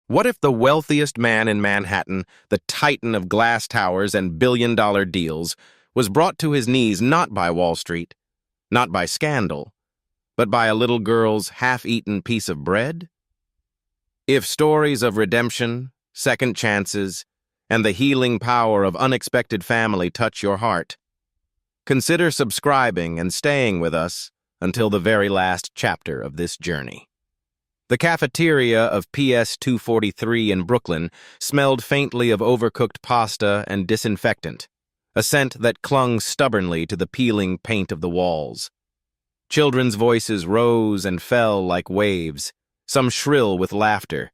What if the wealthiest man in Manhattan, the titan of glass towers and billion-dollar deals, was brought to his knees not by Wall Street, not by scandal, but by a little girl's half-eaten piece of bread? If stories of redemption, second chances, and the healing power of unexpected family touch your heart, consider subscribing and staying with us until the very last chapter of this journey. The cafeteria of PS 243 in Brooklyn smelled faintly of overcooked pasta and disinfectant, a scent that clung stubbornly to the peeling paint of the walls. Children's voices rose and fell like waves, some shrill with laughter,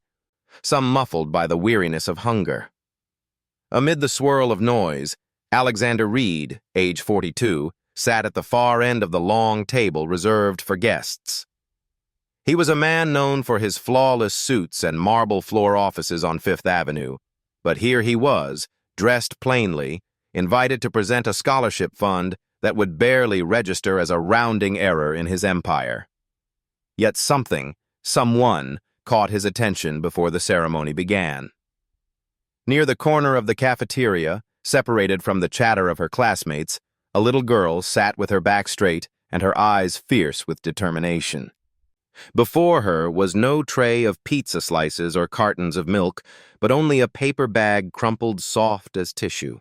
some muffled by the weariness of hunger. Amid the swirl of noise, Alexander Reed, age 42, sat at the far end of the long table reserved for guests. He was a man known for his flawless suits and marble floor offices on Fifth Avenue, but here he was, dressed plainly, invited to present a scholarship fund that would barely register as a rounding error in his empire. Yet someone, caught his attention before the ceremony began. Near the corner of the cafeteria, separated from the chatter of her classmates, a little girl sat with her back straight and her eyes fierce with determination. Before her was no tray of pizza slices or cartons of milk, but only a paper bag crumpled soft as tissue.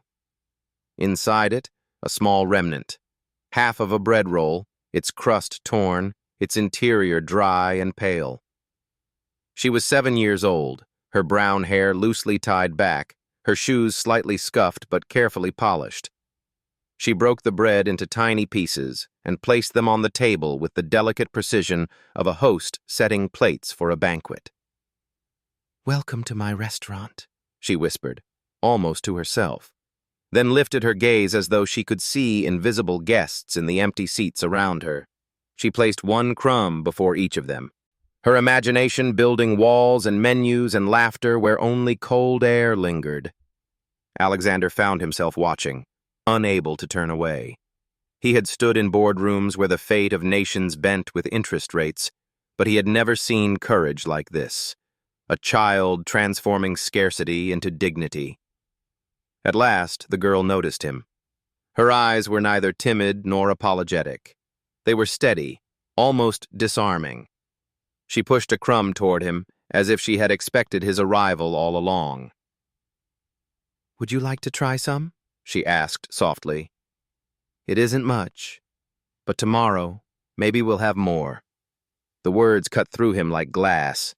Inside it, a small remnant, half of a bread roll, its crust torn, its interior dry and pale. She was 7 years old, her brown hair loosely tied back, her shoes slightly scuffed but carefully polished. She broke the bread into tiny pieces and placed them on the table with the delicate precision of a host setting plates for a banquet. "Welcome to my restaurant," she whispered, almost to herself, then lifted her gaze as though she could see invisible guests in the empty seats around her. She placed one crumb before each of them, her imagination building walls and menus and laughter where only cold air lingered. Alexander found himself watching, unable to turn away. He had stood in boardrooms where the fate of nations bent with interest rates, but he had never seen courage like this, a child transforming scarcity into dignity. At last, the girl noticed him. Her eyes were neither timid nor apologetic. They were steady, almost disarming. She pushed a crumb toward him, as if she had expected his arrival all along. "Would you like to try some?" she asked softly. "It isn't much, but tomorrow, maybe we'll have more." The words cut through him like glass.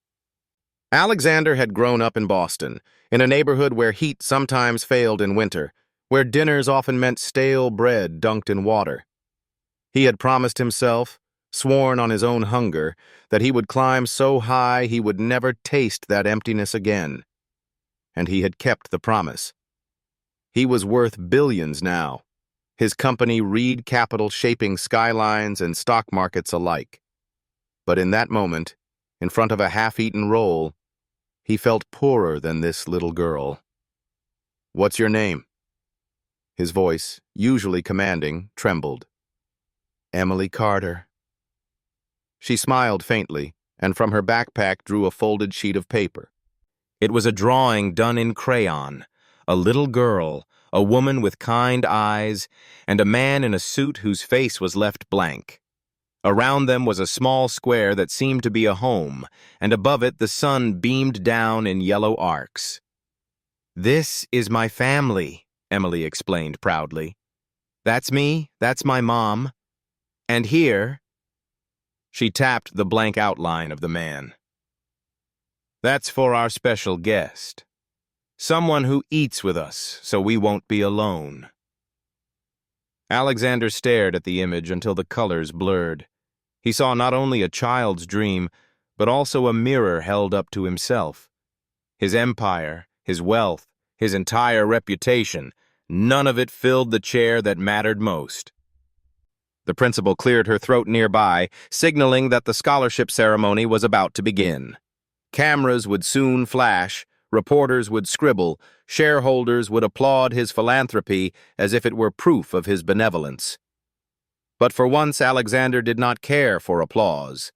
Alexander had grown up in Boston, in a neighborhood where heat sometimes failed in winter, where dinners often meant stale bread dunked in water. He had promised himself, sworn on his own hunger, that he would climb so high he would never taste that emptiness again. And he had kept the promise. He was worth billions now, his company Reed Capital shaping skylines and stock markets alike. But in that moment, in front of a half-eaten roll, he felt poorer than this little girl. "What's your name?" His voice, usually commanding, trembled. "Emily Carter." She smiled faintly, and from her backpack drew a folded sheet of paper. It was a drawing done in crayon, a little girl, a woman with kind eyes, and a man in a suit whose face was left blank. Around them was a small square that seemed to be a home, and above it the sun beamed down in yellow arcs. "This is my family," Emily explained proudly. "That's me, that's my mom. And here—" She tapped the blank outline of the man. "That's for our special guest. Someone who eats with us, so we won't be alone." Alexander stared at the image until the colors blurred. He saw not only a child's dream, but also a mirror held up to himself. His empire, his wealth, his entire reputation, none of it filled the chair that mattered most. The principal cleared her throat nearby, signaling that the scholarship ceremony was about to begin. Cameras would soon flash, reporters would scribble, shareholders would applaud his philanthropy as if it were proof of his benevolence. But for once Alexander did not care for applause.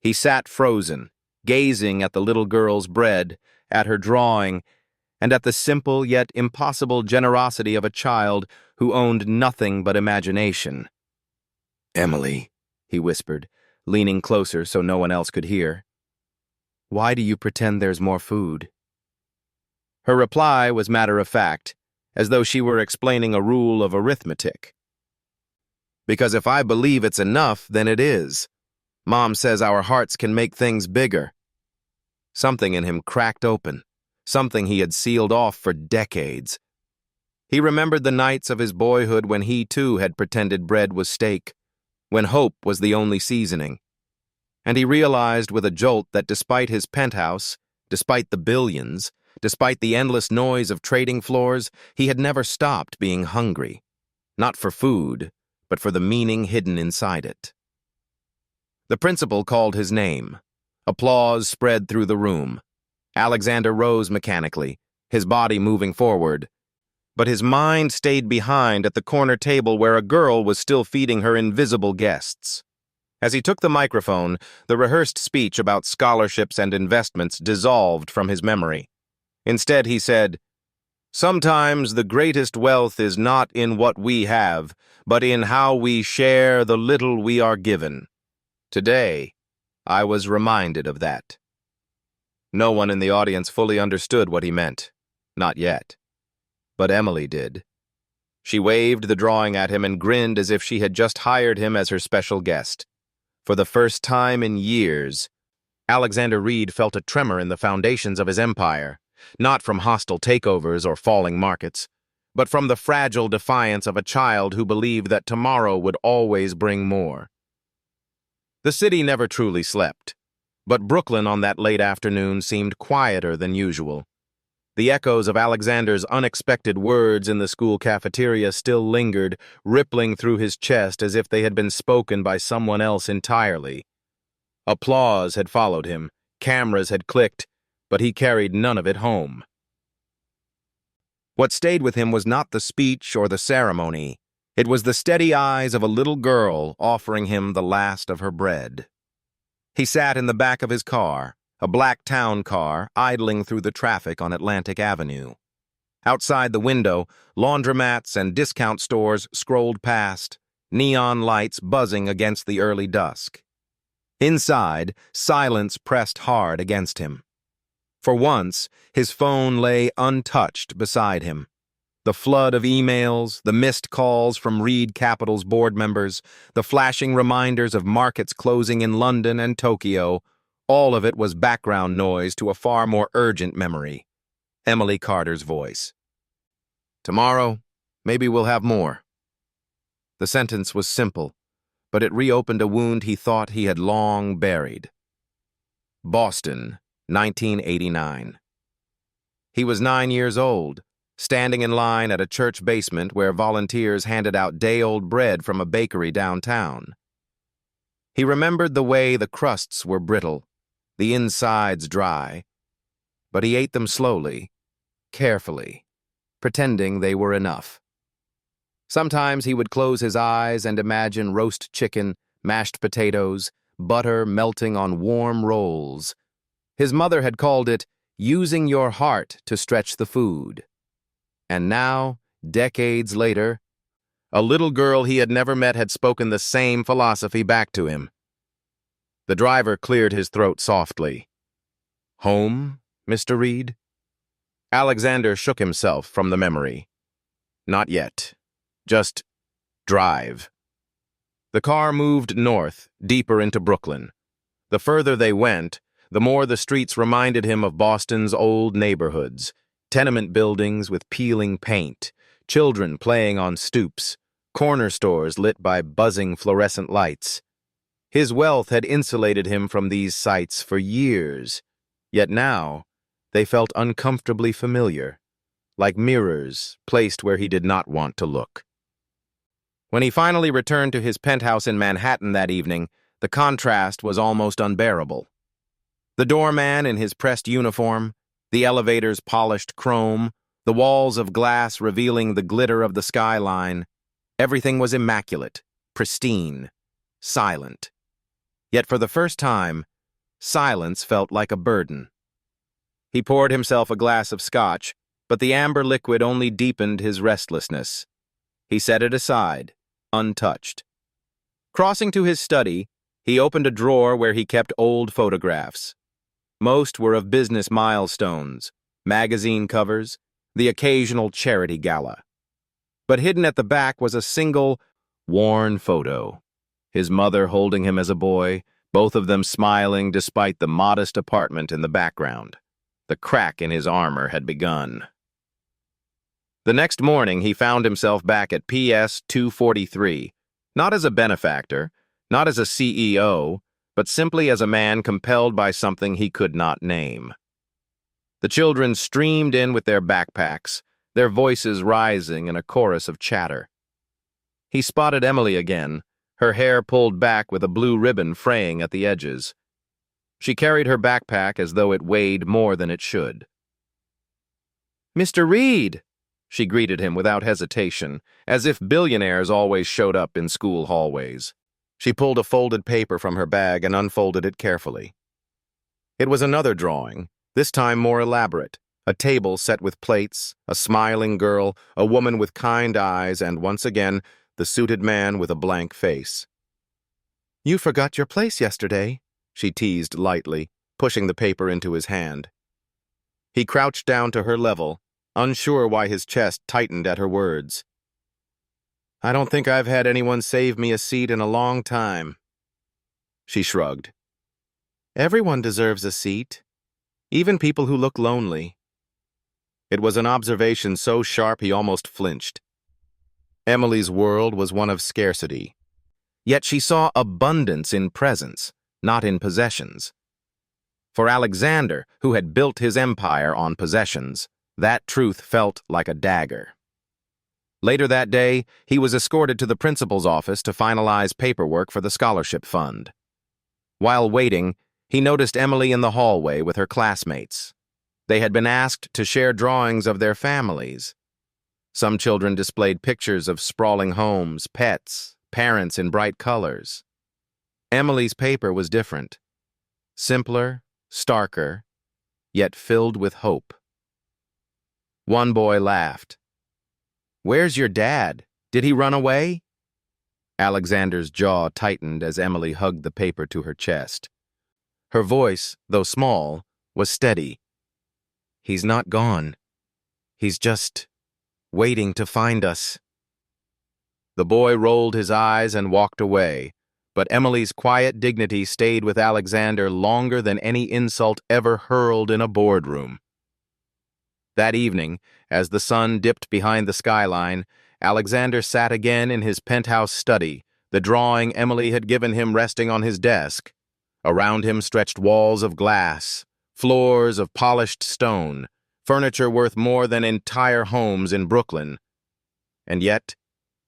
He sat frozen, gazing at the little girl's bread at her drawing, and at the simple yet impossible generosity of a child who owned nothing but imagination. "Emily," he whispered, leaning closer so no one else could hear. "Why do you pretend there's more food?" Her reply was matter-of-fact, as though she were explaining a rule of arithmetic. "Because if I believe it's enough, then it is. Mom says our hearts can make things bigger." Something in him cracked open, something he had sealed off for decades. He remembered the nights of his boyhood when he too had pretended bread was steak, when hope was the only seasoning. And he realized with a jolt that despite his penthouse, despite the billions, despite the endless noise of trading floors, he had never stopped being hungry. Not for food, but for the meaning hidden inside it. The principal called his name. Applause spread through the room. Alexander rose mechanically, his body moving forward. But his mind stayed behind at the corner table where a girl was still feeding her invisible guests. As he took the microphone, the rehearsed speech about scholarships and investments dissolved from his memory. Instead, he said, "Sometimes the greatest wealth is not in what we have, but in how we share the little we are given." Today, I was reminded of that. No one in the audience fully understood what he meant. Not yet. But Emily did. She waved the drawing at him and grinned as if she had just hired him as her special guest. For the first time in years, Alexander Reed felt a tremor in the foundations of his empire, not from hostile takeovers or falling markets, but from the fragile defiance of a child who believed that tomorrow would always bring more. The city never truly slept, but Brooklyn on that late afternoon seemed quieter than usual. The echoes of Alexander's unexpected words in the school cafeteria still lingered, rippling through his chest as if they had been spoken by someone else entirely. Applause had followed him, cameras had clicked, but he carried none of it home. What stayed with him was not the speech or the ceremony. It was the steady eyes of a little girl offering him the last of her bread. He sat in the back of his car, a black town car, idling through the traffic on Atlantic Avenue. Outside the window, laundromats and discount stores scrolled past, neon lights buzzing against the early dusk. Inside, silence pressed hard against him. For once, his phone lay untouched beside him. The flood of emails, the missed calls from Reed Capital's board members, the flashing reminders of markets closing in London and Tokyo, all of it was background noise to a far more urgent memory. Emily Carter's voice. "Tomorrow, maybe we'll have more." The sentence was simple, but it reopened a wound he thought he had long buried. Boston, 1989. He was 9 years old, standing in line at a church basement where volunteers handed out day-old bread from a bakery downtown. He remembered the way the crusts were brittle, the insides dry, but he ate them slowly, carefully, pretending they were enough. Sometimes he would close his eyes and imagine roast chicken, mashed potatoes, butter melting on warm rolls. His mother had called it using your heart to stretch the food. And now, decades later, a little girl he had never met had spoken the same philosophy back to him. The driver cleared his throat softly. "Home, Mr. Reed?" Alexander shook himself from the memory. "Not yet. Just drive." The car moved north, deeper into Brooklyn. The further they went, the more the streets reminded him of Boston's old neighborhoods. Tenement buildings with peeling paint, children playing on stoops, corner stores lit by buzzing fluorescent lights. His wealth had insulated him from these sights for years, yet now they felt uncomfortably familiar, like mirrors placed where he did not want to look. When he finally returned to his penthouse in Manhattan that evening, the contrast was almost unbearable. The doorman in his pressed uniform, the elevator's polished chrome, the walls of glass revealing the glitter of the skyline. Everything was immaculate, pristine, silent. Yet for the first time, silence felt like a burden. He poured himself a glass of scotch, but the amber liquid only deepened his restlessness. He set it aside, untouched. Crossing to his study, he opened a drawer where he kept old photographs. Most were of business milestones, magazine covers, the occasional charity gala. But hidden at the back was a single, worn photo. His mother holding him as a boy, both of them smiling despite the modest apartment in the background. The crack in his armor had begun. The next morning, he found himself back at PS 243, not as a benefactor, not as a CEO, but simply as a man compelled by something he could not name. The children streamed in with their backpacks, their voices rising in a chorus of chatter. He spotted Emily again, her hair pulled back with a blue ribbon fraying at the edges. She carried her backpack as though it weighed more than it should. "Mr. Reed!" She greeted him without hesitation, as if billionaires always showed up in school hallways. She pulled a folded paper from her bag and unfolded it carefully. It was another drawing, this time more elaborate. A table set with plates, a smiling girl, a woman with kind eyes, and once again, the suited man with a blank face. "You forgot your place yesterday," she teased lightly, pushing the paper into his hand. He crouched down to her level, unsure why his chest tightened at her words. "I don't think I've had anyone save me a seat in a long time." She shrugged. "Everyone deserves a seat, even people who look lonely." It was an observation so sharp he almost flinched. Emily's world was one of scarcity. Yet she saw abundance in presence, not in possessions. For Alexander, who had built his empire on possessions, that truth felt like a dagger. Later that day, he was escorted to the principal's office to finalize paperwork for the scholarship fund. While waiting, he noticed Emily in the hallway with her classmates. They had been asked to share drawings of their families. Some children displayed pictures of sprawling homes, pets, parents in bright colors. Emily's paper was different. Simpler, starker, yet filled with hope. One boy laughed. "Where's your dad? Did he run away?" Alexander's jaw tightened as Emily hugged the paper to her chest. Her voice, though small, was steady. "He's not gone. He's just waiting to find us." The boy rolled his eyes and walked away, but Emily's quiet dignity stayed with Alexander longer than any insult ever hurled in a boardroom. That evening, as the sun dipped behind the skyline, Alexander sat again in his penthouse study, the drawing Emily had given him resting on his desk. Around him stretched walls of glass, floors of polished stone, furniture worth more than entire homes in Brooklyn. And yet,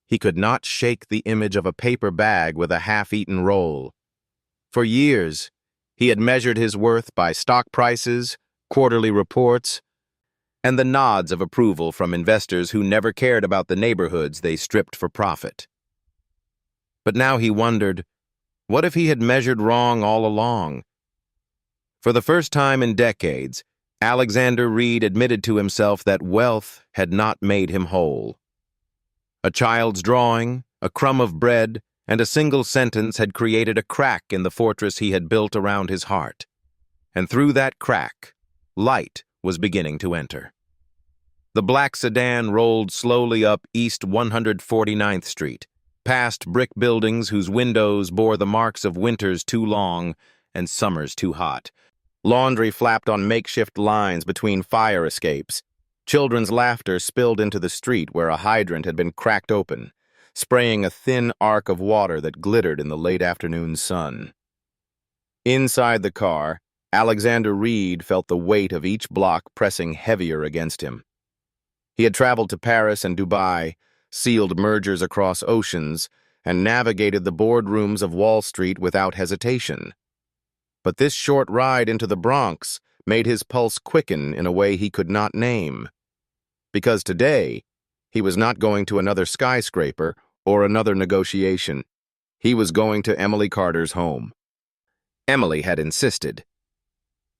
he could not shake the image of a paper bag with a half-eaten roll. For years, he had measured his worth by stock prices, quarterly reports, and the nods of approval from investors who never cared about the neighborhoods they stripped for profit. But now he wondered, what if he had measured wrong all along? For the first time in decades, Alexander Reed admitted to himself that wealth had not made him whole. A child's drawing, a crumb of bread, and a single sentence had created a crack in the fortress he had built around his heart. And through that crack, light was beginning to enter. The black sedan rolled slowly up East 149th Street, past brick buildings whose windows bore the marks of winters too long and summers too hot. Laundry flapped on makeshift lines between fire escapes. Children's laughter spilled into the street where a hydrant had been cracked open, spraying a thin arc of water that glittered in the late afternoon sun. Inside the car, Alexander Reed felt the weight of each block pressing heavier against him. He had traveled to Paris and Dubai, sealed mergers across oceans, and navigated the boardrooms of Wall Street without hesitation. But this short ride into the Bronx made his pulse quicken in a way he could not name. Because today, he was not going to another skyscraper or another negotiation. He was going to Emily Carter's home. Emily had insisted.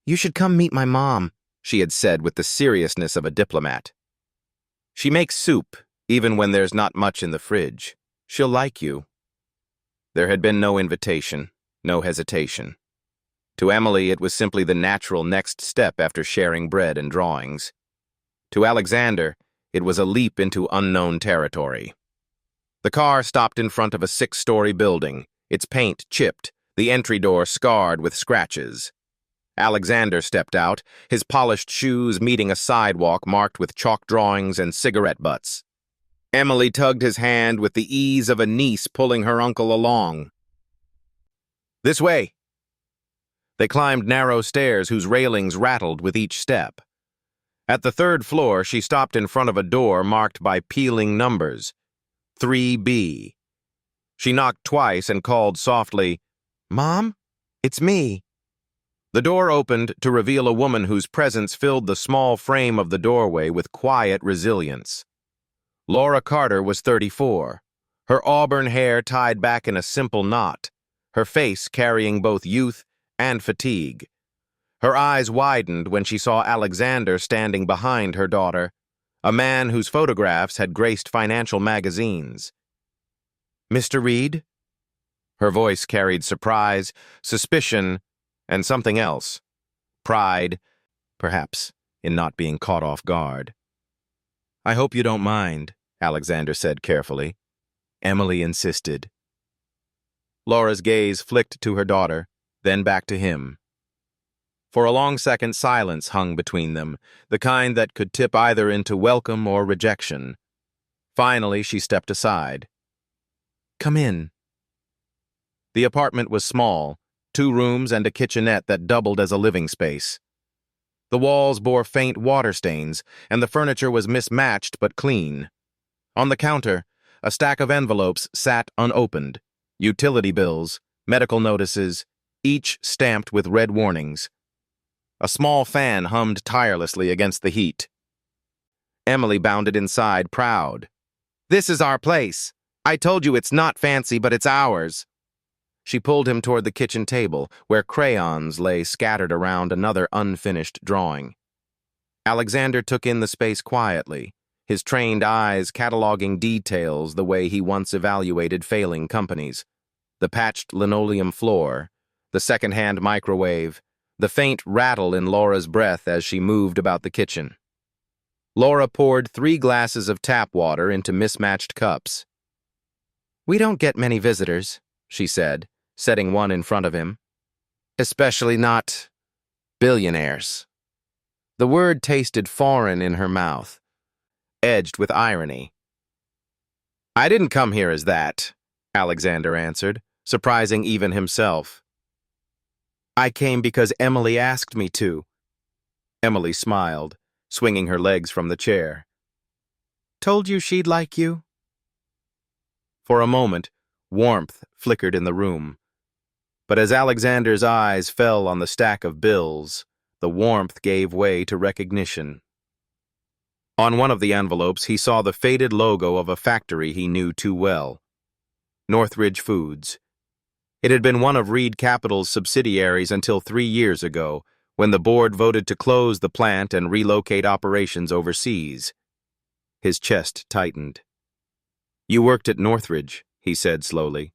"You should come meet my mom. she had said with the seriousness of a diplomat. She makes soup, even when there's not much in the fridge. She'll like you. There had been no invitation, no hesitation. To Emily, it was simply the natural next step after sharing bread and drawings. To Alexander, it was a leap into unknown territory. The car stopped in front of a 6-story building, its paint chipped, the entry door scarred with scratches. Alexander stepped out, his polished shoes meeting a sidewalk marked with chalk drawings and cigarette butts. Emily tugged his hand with the ease of a niece pulling her uncle along. "This way." They climbed narrow stairs whose railings rattled with each step. At the 3rd floor, she stopped in front of a door marked by peeling numbers. 3B. She knocked twice and called softly, "Mom, it's me." The door opened to reveal a woman whose presence filled the small frame of the doorway with quiet resilience. Laura Carter was 34, her auburn hair tied back in a simple knot, her face carrying both youth and fatigue. Her eyes widened when she saw Alexander standing behind her daughter, a man whose photographs had graced financial magazines. "Mr. Reed?" Her voice carried surprise, suspicion, and something else. Pride, perhaps, in not being caught off guard. "I hope you don't mind," Alexander said carefully. Emily insisted. Laura's gaze flicked to her daughter, then back to him. For a long second, silence hung between them, the kind that could tip either into welcome or rejection. Finally, she stepped aside. "Come in." The apartment was small, 2 rooms and a kitchenette that doubled as a living space. The walls bore faint water stains, and the furniture was mismatched but clean. On the counter, a stack of envelopes sat unopened, utility bills, medical notices, each stamped with red warnings. A small fan hummed tirelessly against the heat. Emily bounded inside, proud. "This is our place. I told you it's not fancy, but it's ours." She pulled him toward the kitchen table, where crayons lay scattered around another unfinished drawing. Alexander took in the space quietly, his trained eyes cataloging details the way he once evaluated failing companies. The patched linoleum floor, the second-hand microwave, the faint rattle in Laura's breath as she moved about the kitchen. Laura poured 3 glasses of tap water into mismatched cups. "We don't get many visitors," she said, setting one in front of him. "Especially not billionaires." The word tasted foreign in her mouth, edged with irony. "I didn't come here as that," Alexander answered, surprising even himself. "I came because Emily asked me to." Emily smiled, swinging her legs from the chair. "Told you she'd like you?" For a moment, warmth flickered in the room. But as Alexander's eyes fell on the stack of bills, the warmth gave way to recognition. On one of the envelopes, he saw the faded logo of a factory he knew too well. Northridge Foods. It had been one of Reed Capital's subsidiaries until 3 years ago, when the board voted to close the plant and relocate operations overseas. His chest tightened. "You worked at Northridge," he said slowly.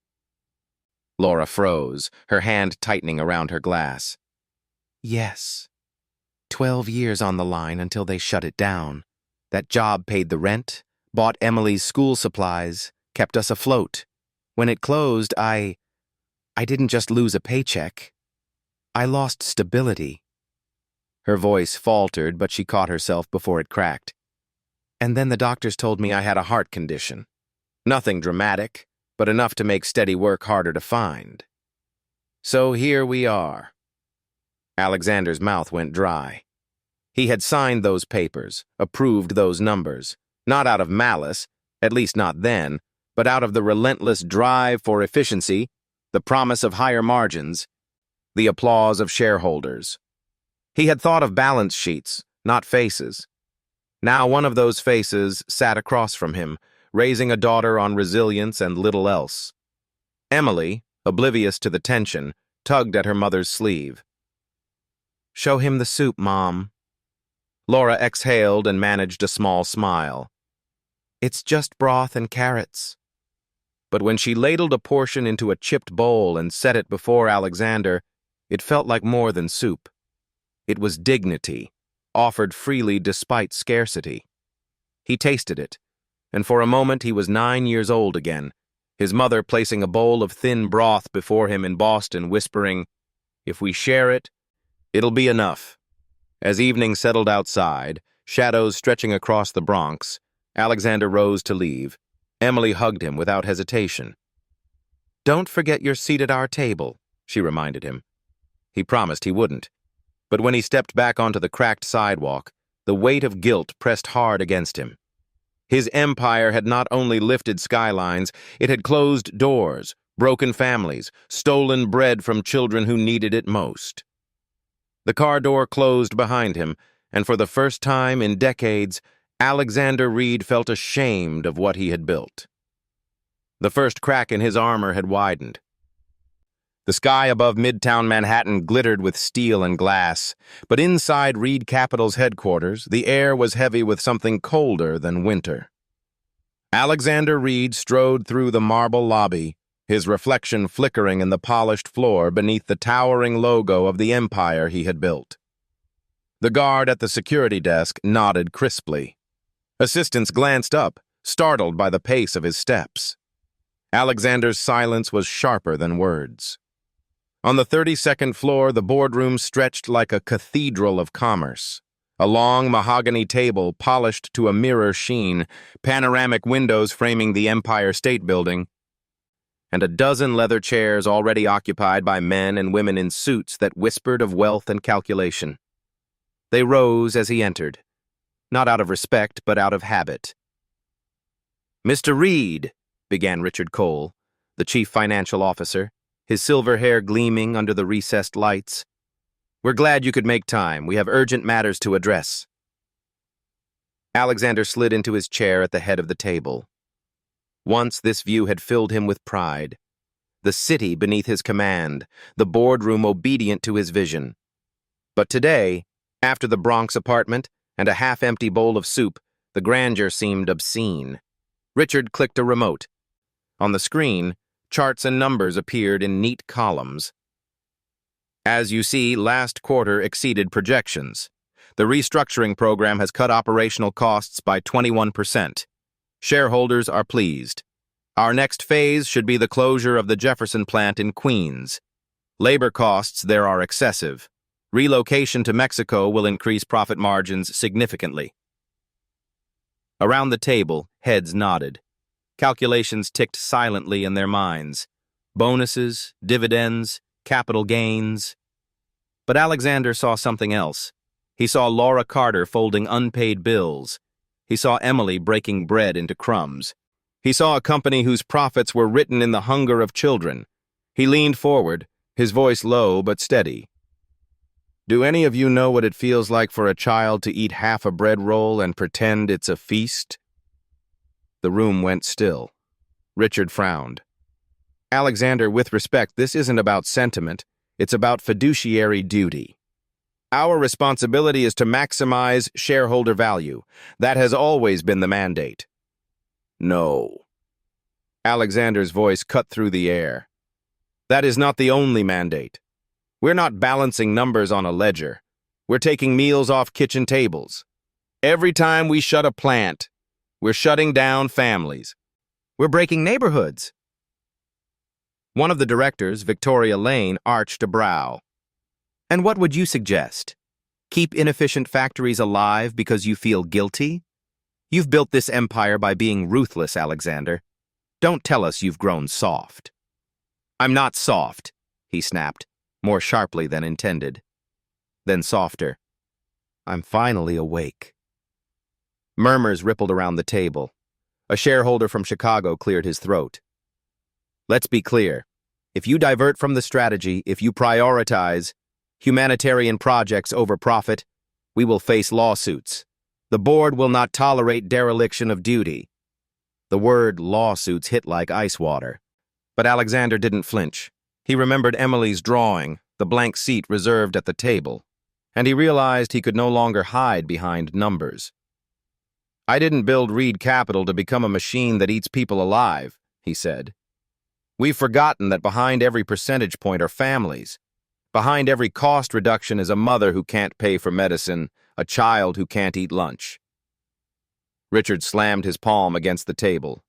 Laura froze, her hand tightening around her glass. "Yes. 12 years on the line until they shut it down. That job paid the rent, bought Emily's school supplies, kept us afloat. When it closed, I didn't just lose a paycheck. I lost stability." Her voice faltered, but she caught herself before it cracked. "And then the doctors told me I had a heart condition. Nothing dramatic, but enough to make steady work harder to find. So here we are." Alexander's mouth went dry. He had signed those papers, approved those numbers, not out of malice, at least not then, but out of the relentless drive for efficiency, the promise of higher margins, the applause of shareholders. He had thought of balance sheets, not faces. Now one of those faces sat across from him, raising a daughter on resilience and little else. Emily, oblivious to the tension, tugged at her mother's sleeve. "Show him the soup, Mom." Laura exhaled and managed a small smile. It's just broth and carrots. But when she ladled a portion into a chipped bowl and set it before Alexander, it felt like more than soup. It was dignity, offered freely despite scarcity. He tasted it, and for a moment he was 9 years old again, his mother placing a bowl of thin broth before him in Boston, whispering, "If we share it, it'll be enough." As evening settled outside, shadows stretching across the Bronx, Alexander rose to leave. Emily hugged him without hesitation. "Don't forget your seat at our table," she reminded him. He promised he wouldn't. But when he stepped back onto the cracked sidewalk, the weight of guilt pressed hard against him. His empire had not only lifted skylines, it had closed doors, broken families, stolen bread from children who needed it most. The car door closed behind him, and for the first time in decades, Alexander Reed felt ashamed of what he had built. The first crack in his armor had widened. The sky above Midtown Manhattan glittered with steel and glass, but inside Reed Capital's headquarters, the air was heavy with something colder than winter. Alexander Reed strode through the marble lobby, his reflection flickering in the polished floor beneath the towering logo of the empire he had built. The guard at the security desk nodded crisply. Assistants glanced up, startled by the pace of his steps. Alexander's silence was sharper than words. On the 32nd floor, the boardroom stretched like a cathedral of commerce. A long mahogany table polished to a mirror sheen, panoramic windows framing the Empire State Building, and a dozen leather chairs already occupied by men and women in suits that whispered of wealth and calculation. They rose as he entered, not out of respect, but out of habit. "Mr. Reed," began Richard Cole, the chief financial officer, his silver hair gleaming under the recessed lights. "We're glad you could make time. We have urgent matters to address." Alexander slid into his chair at the head of the table. Once this view had filled him with pride. The city beneath his command, the boardroom obedient to his vision. But today, after the Bronx apartment and a half-empty bowl of soup, the grandeur seemed obscene. Richard clicked a remote. On the screen, charts and numbers appeared in neat columns. As you see, last quarter exceeded projections. The restructuring program has cut operational costs by 21%. Shareholders are pleased. Our next phase should be the closure of the Jefferson plant in Queens. Labor costs there are excessive. Relocation to Mexico will increase profit margins significantly. Around the table, heads nodded. Calculations ticked silently in their minds. Bonuses, dividends, capital gains. But Alexander saw something else. He saw Laura Carter folding unpaid bills. He saw Emily breaking bread into crumbs. He saw a company whose profits were written in the hunger of children. He leaned forward, his voice low but steady. "Do any of you know what it feels like for a child to eat half a bread roll and pretend it's a feast?" The room went still. Richard frowned. "Alexander, with respect, this isn't about sentiment. It's about fiduciary duty. Our responsibility is to maximize shareholder value. That has always been the mandate." "No." Alexander's voice cut through the air. "That is not the only mandate. We're not balancing numbers on a ledger. We're taking meals off kitchen tables. Every time we shut a plant, we're shutting down families. We're breaking neighborhoods." One of the directors, Victoria Lane, arched a brow. "And what would you suggest? Keep inefficient factories alive because you feel guilty? You've built this empire by being ruthless, Alexander. Don't tell us you've grown soft." "I'm not soft," he snapped, more sharply than intended. Then softer. "I'm finally awake." Murmurs rippled around the table. A shareholder from Chicago cleared his throat. "Let's be clear. If you divert from the strategy, if you prioritize humanitarian projects over profit, we will face lawsuits. The board will not tolerate dereliction of duty." The word lawsuits hit like ice water. But Alexander didn't flinch. He remembered Emily's drawing, the blank seat reserved at the table. and he realized he could no longer hide behind numbers. "I didn't build Reed Capital to become a machine that eats people alive," he said. "We've forgotten that behind every percentage point are families. Behind every cost reduction is a mother who can't pay for medicine, a child who can't eat lunch." Richard slammed his palm against the table.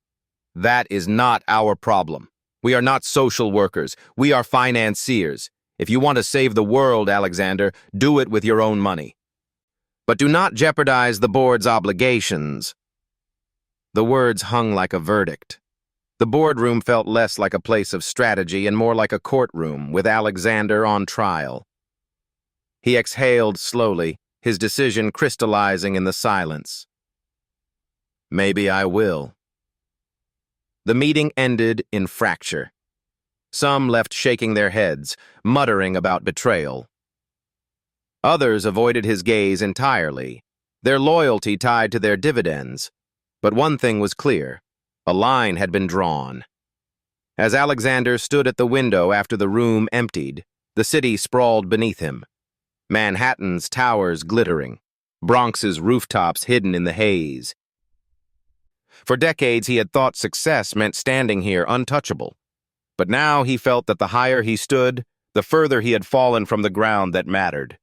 "That is not our problem. We are not social workers. We are financiers. If you want to save the world, Alexander, do it with your own money. But do not jeopardize the board's obligations." The words hung like a verdict. The boardroom felt less like a place of strategy and more like a courtroom with Alexander on trial. He exhaled slowly, his decision crystallizing in the silence. "Maybe I will." The meeting ended in fracture. Some left shaking their heads, muttering about betrayal. Others avoided his gaze entirely, their loyalty tied to their dividends. But one thing was clear. A line had been drawn. As Alexander stood at the window after the room emptied, the city sprawled beneath him. Manhattan's towers glittering, Bronx's rooftops hidden in the haze. For decades he had thought success meant standing here untouchable. But now he felt that the higher he stood, the further he had fallen from the ground that mattered.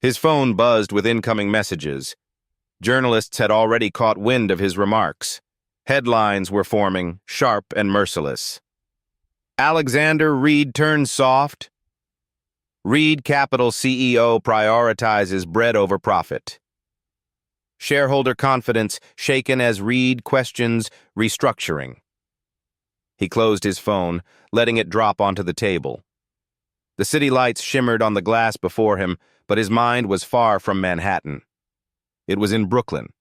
His phone buzzed with incoming messages. Journalists had already caught wind of his remarks. Headlines were forming, sharp and merciless. "Alexander Reed turned soft. Reed Capital CEO prioritizes bread over profit. Shareholder confidence shaken as Reed questions restructuring." He closed his phone, letting it drop onto the table. The city lights shimmered on the glass before him, but his mind was far from Manhattan. It was in Brooklyn,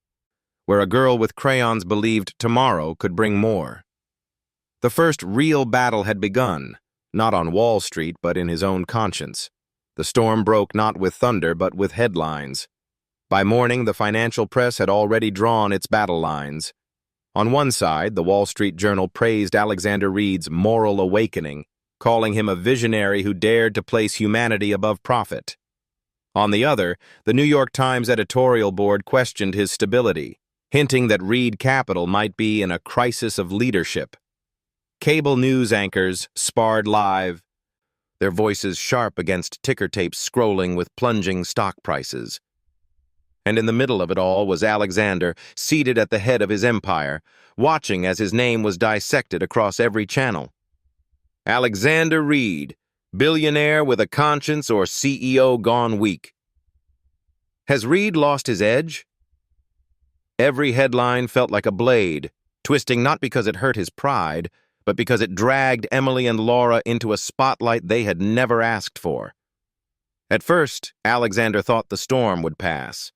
where a girl with crayons believed tomorrow could bring more. The first real battle had begun, not on Wall Street, but in his own conscience. The storm broke not with thunder, but with headlines. By morning, the financial press had already drawn its battle lines. On one side, the Wall Street Journal praised Alexander Reed's moral awakening, calling him a visionary who dared to place humanity above profit. On the other, the New York Times editorial board questioned his stability, hinting that Reed Capital might be in a crisis of leadership. Cable news anchors sparred live, their voices sharp against ticker tapes scrolling with plunging stock prices. And in the middle of it all was Alexander, seated at the head of his empire, watching as his name was dissected across every channel. Alexander Reed, billionaire with a conscience or CEO gone weak. Has Reed lost his edge? Every headline felt like a blade, twisting not because it hurt his pride, but because it dragged Emily and Laura into a spotlight they had never asked for. At first, Alexander thought the storm would pass.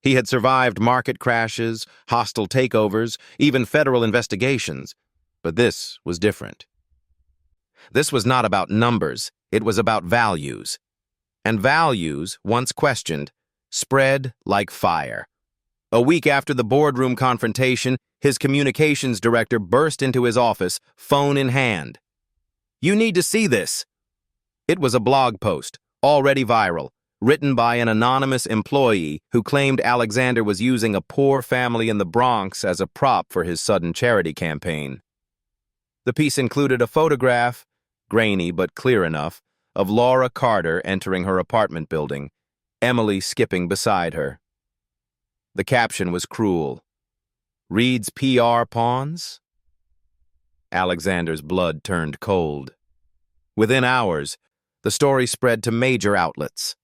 He had survived market crashes, hostile takeovers, even federal investigations. But this was different. This was not about numbers, it was about values. And values, once questioned, spread like fire. A week after the boardroom confrontation, his communications director burst into his office, phone in hand. "You need to see this." It was a blog post, already viral, written by an anonymous employee who claimed Alexander was using a poor family in the Bronx as a prop for his sudden charity campaign. The piece included a photograph, grainy but clear enough, of Laura Carter entering her apartment building, Emily skipping beside her. The caption was cruel. "Reed's PR pawns?" Alexander's blood turned cold. Within hours, the story spread to major outlets.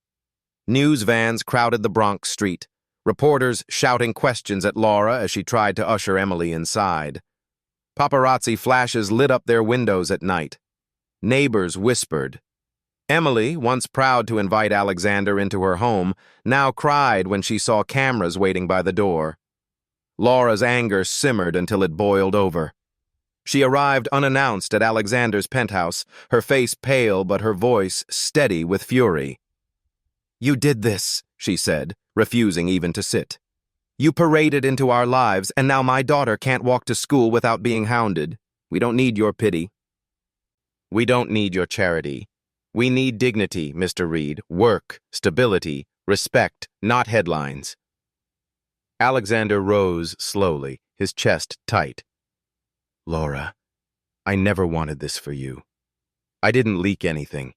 News vans crowded the Bronx street, reporters shouting questions at Laura as she tried to usher Emily inside. Paparazzi flashes lit up their windows at night. Neighbors whispered. Emily, once proud to invite Alexander into her home, now cried when she saw cameras waiting by the door. Laura's anger simmered until it boiled over. She arrived unannounced at Alexander's penthouse, her face pale but her voice steady with fury. "You did this," she said, refusing even to sit. "You paraded into our lives, and now my daughter can't walk to school without being hounded. We don't need your pity. We don't need your charity. We need dignity, Mr. Reed, work, stability, Respect, not headlines. Alexander rose slowly, his chest tight. Laura, I never wanted this for you. I didn't leak anything.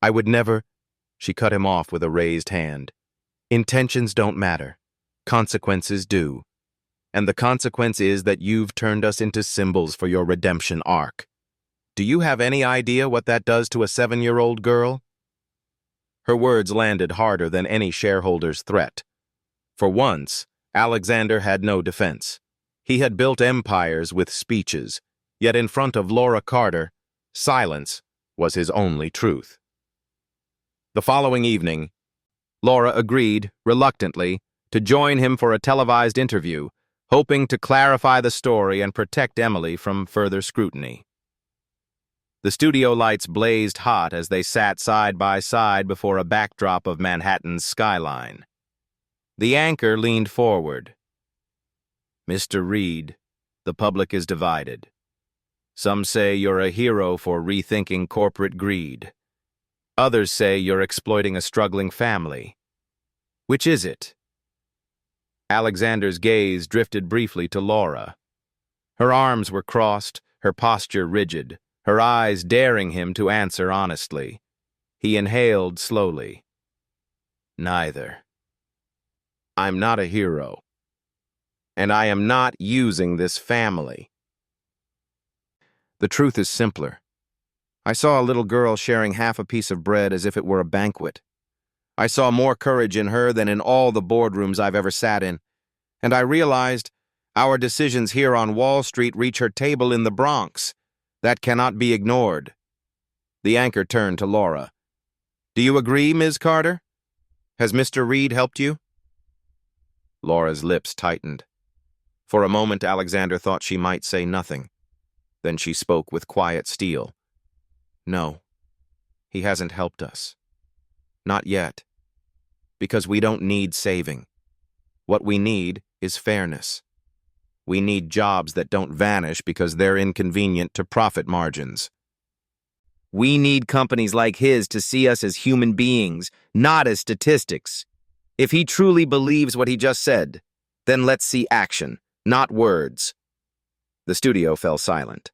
I would never— She cut him off with a raised hand. Intentions don't matter. Consequences do. And the consequence is that you've turned us into symbols for your redemption arc. Do you have any idea what that does to a 7-year-old girl? Her words landed harder than any shareholder's threat. For once, Alexander had no defense. He had built empires with speeches, yet in front of Laura Carter, silence was his only truth. The following evening, Laura agreed, reluctantly, to join him for a televised interview, hoping to clarify the story and protect Emily from further scrutiny. The studio lights blazed hot as they sat side by side before a backdrop of Manhattan's skyline. The anchor leaned forward. Mr. Reed, the public is divided. Some say you're a hero for rethinking corporate greed. Others say you're exploiting a struggling family. Which is it? Alexander's gaze drifted briefly to Laura. Her arms were crossed, her posture rigid, her eyes daring him to answer honestly. He inhaled slowly. Neither. I'm not a hero. And I am not using this family. The truth is simpler. I saw a little girl sharing half a piece of bread as if it were a banquet. I saw more courage in her than in all the boardrooms I've ever sat in, and I realized our decisions here on Wall Street reach her table in the Bronx. That cannot be ignored. The anchor turned to Laura. Do you agree, Ms. Carter? Has Mr. Reed helped you? Laura's lips tightened. For a moment, Alexander thought she might say nothing. Then she spoke with quiet steel. No, he hasn't helped us. Not yet. Because we don't need saving. What we need is fairness. We need jobs that don't vanish because they're inconvenient to profit margins. We need companies like his to see us as human beings, not as statistics. If he truly believes what he just said, then let's see action, not words. The studio fell silent.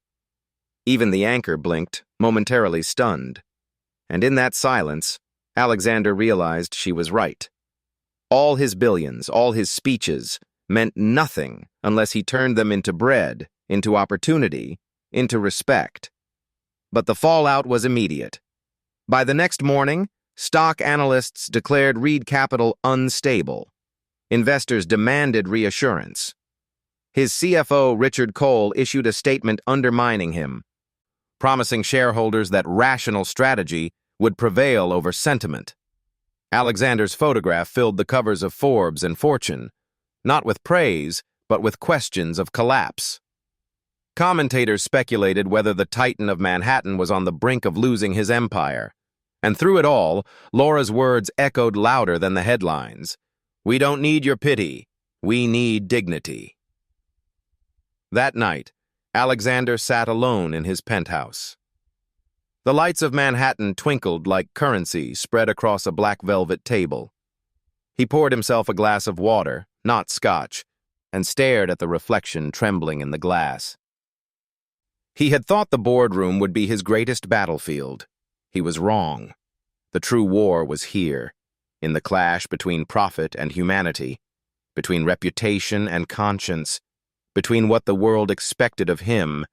Even the anchor blinked, momentarily stunned. And in that silence, Alexander realized she was right. All his billions, all his speeches, meant nothing unless he turned them into bread, into opportunity, into respect. But the fallout was immediate. By the next morning, stock analysts declared Reed Capital unstable. Investors demanded reassurance. His CFO, Richard Cole, issued a statement undermining him, promising shareholders that rational strategy would prevail over sentiment. Alexander's photograph filled the covers of Forbes and Fortune, not with praise, but with questions of collapse. Commentators speculated whether the Titan of Manhattan was on the brink of losing his empire. And through it all, Laura's words echoed louder than the headlines. We don't need your pity. We need dignity. That night, Alexander sat alone in his penthouse. The lights of Manhattan twinkled like currency spread across a black velvet table. He poured himself a glass of water, not scotch, and stared at the reflection trembling in the glass. He had thought the boardroom would be his greatest battlefield. He was wrong. The true war was here, in the clash between profit and humanity, between reputation and conscience, between what the world expected of him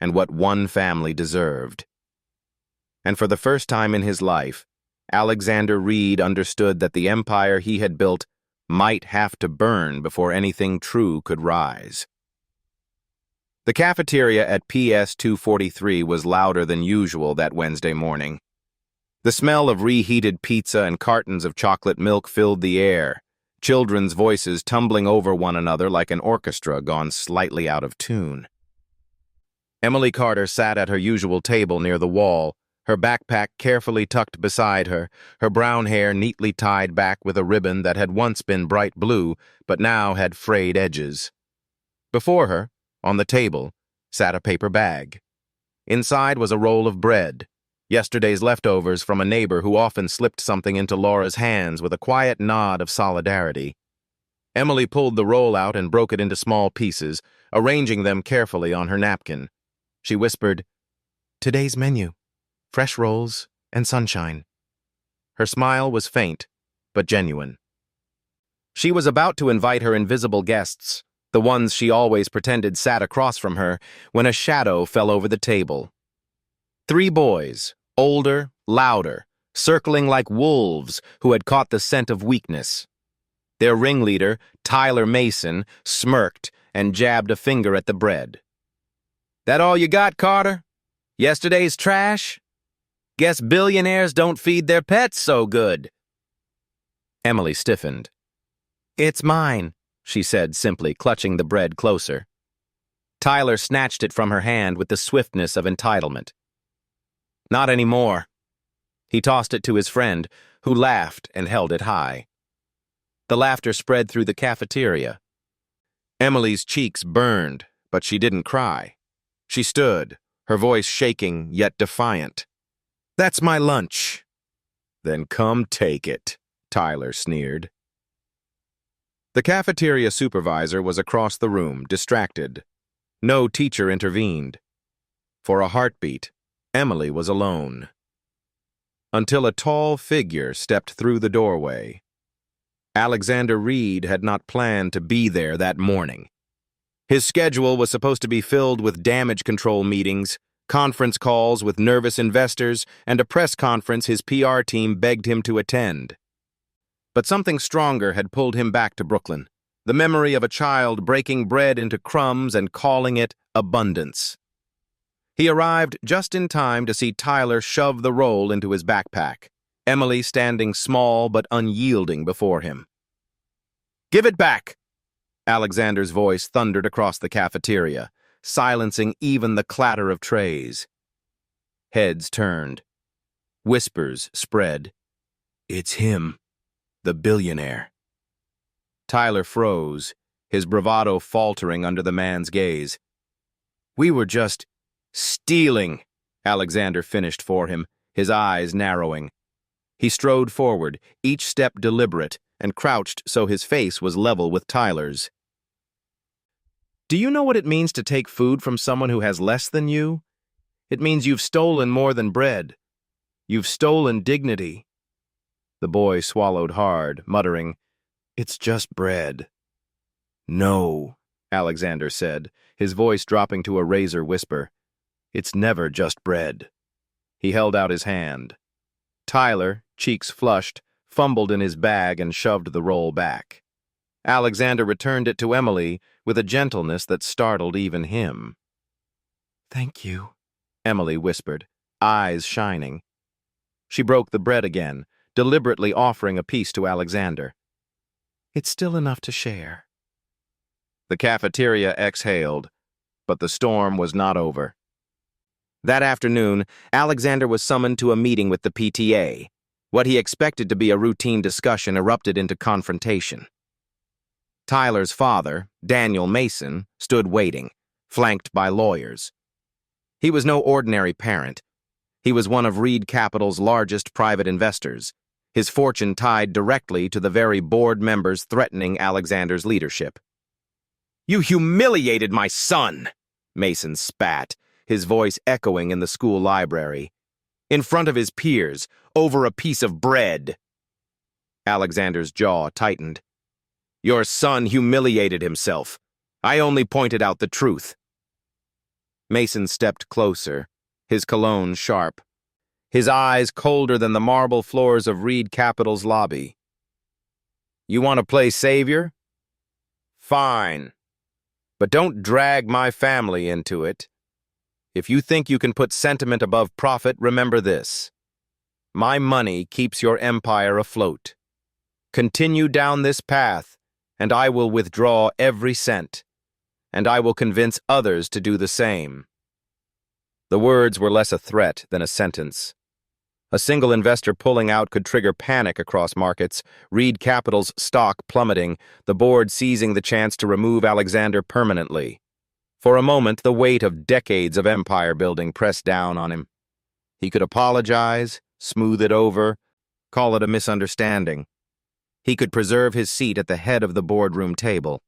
and what one family deserved. And for the first time in his life, Alexander Reed understood that the empire he had built might have to burn before anything true could rise. The cafeteria at PS 243 was louder than usual that Wednesday morning. The smell of reheated pizza and cartons of chocolate milk filled the air, children's voices tumbling over one another like an orchestra gone slightly out of tune. Emily Carter sat at her usual table near the wall, her backpack carefully tucked beside her, her brown hair neatly tied back with a ribbon that had once been bright blue, but now had frayed edges. Before her, on the table, sat a paper bag. Inside was a roll of bread, Yesterday's leftovers from a neighbor who often slipped something into Laura's hands with a quiet nod of solidarity. Emily pulled the roll out and broke it into small pieces, arranging them carefully on her napkin. She whispered, "Today's menu, fresh rolls and sunshine." Her smile was faint, but genuine. She was about to invite her invisible guests, the ones she always pretended sat across from her, when a shadow fell over the table. 3 boys, older, louder, circling like wolves who had caught the scent of weakness. Their ringleader, Tyler Mason, smirked and jabbed a finger at the bread. "That all you got, Carter? Yesterday's trash? Guess billionaires don't feed their pets so good." Emily stiffened. "It's mine," she said simply, clutching the bread closer. Tyler snatched it from her hand with the swiftness of entitlement. "Not anymore." He tossed it to his friend, who laughed and held it high. The laughter spread through the cafeteria. Emily's cheeks burned, but she didn't cry. She stood, her voice shaking yet defiant. "That's my lunch." "Then come take it," Tyler sneered. The cafeteria supervisor was across the room, distracted. No teacher intervened. For a heartbeat, Emily was alone. Until a tall figure stepped through the doorway. Alexander Reed had not planned to be there that morning. His schedule was supposed to be filled with damage control meetings, conference calls with nervous investors, and a press conference his PR team begged him to attend. But something stronger had pulled him back to Brooklyn, the memory of a child breaking bread into crumbs and calling it abundance. He arrived just in time to see Tyler shove the roll into his backpack, Emily standing small but unyielding before him. "Give it back!" Alexander's voice thundered across the cafeteria, silencing even the clatter of trays. Heads turned. Whispers spread. "It's him, the billionaire." Tyler froze, his bravado faltering under the man's gaze. "We were just stealing," Alexander finished for him, his eyes narrowing. He strode forward, each step deliberate, and crouched so his face was level with Tyler's. "Do you know what it means to take food from someone who has less than you? It means you've stolen more than bread. You've stolen dignity." The boy swallowed hard, muttering, "It's just bread." "No," Alexander said, his voice dropping to a razor whisper. "It's never just bread." He held out his hand. Tyler, cheeks flushed, fumbled in his bag and shoved the roll back. Alexander returned it to Emily with a gentleness that startled even him. "Thank you," Emily whispered, eyes shining. She broke the bread again, deliberately offering a piece to Alexander. "It's still enough to share." The cafeteria exhaled, but the storm was not over. That afternoon, Alexander was summoned to a meeting with the PTA. What he expected to be a routine discussion erupted into confrontation. Tyler's father, Daniel Mason, stood waiting, flanked by lawyers. He was no ordinary parent. He was one of Reed Capital's largest private investors, his fortune tied directly to the very board members threatening Alexander's leadership. "You humiliated my son," Mason spat, his voice echoing in the school library. "In front of his peers, over a piece of bread." Alexander's jaw tightened. "Your son humiliated himself. I only pointed out the truth." Mason stepped closer, his cologne sharp, his eyes colder than the marble floors of Reed Capital's lobby. "You want to play savior? Fine. But don't drag my family into it. If you think you can put sentiment above profit, remember this. My money keeps your empire afloat. Continue down this path, and I will withdraw every cent, and I will convince others to do the same." The words were less a threat than a sentence. A single investor pulling out could trigger panic across markets, Reed Capital's stock plummeting, the board seizing the chance to remove Alexander permanently. For a moment, the weight of decades of empire building pressed down on him. He could apologize, smooth it over, call it a misunderstanding. He could preserve his seat at the head of the boardroom table.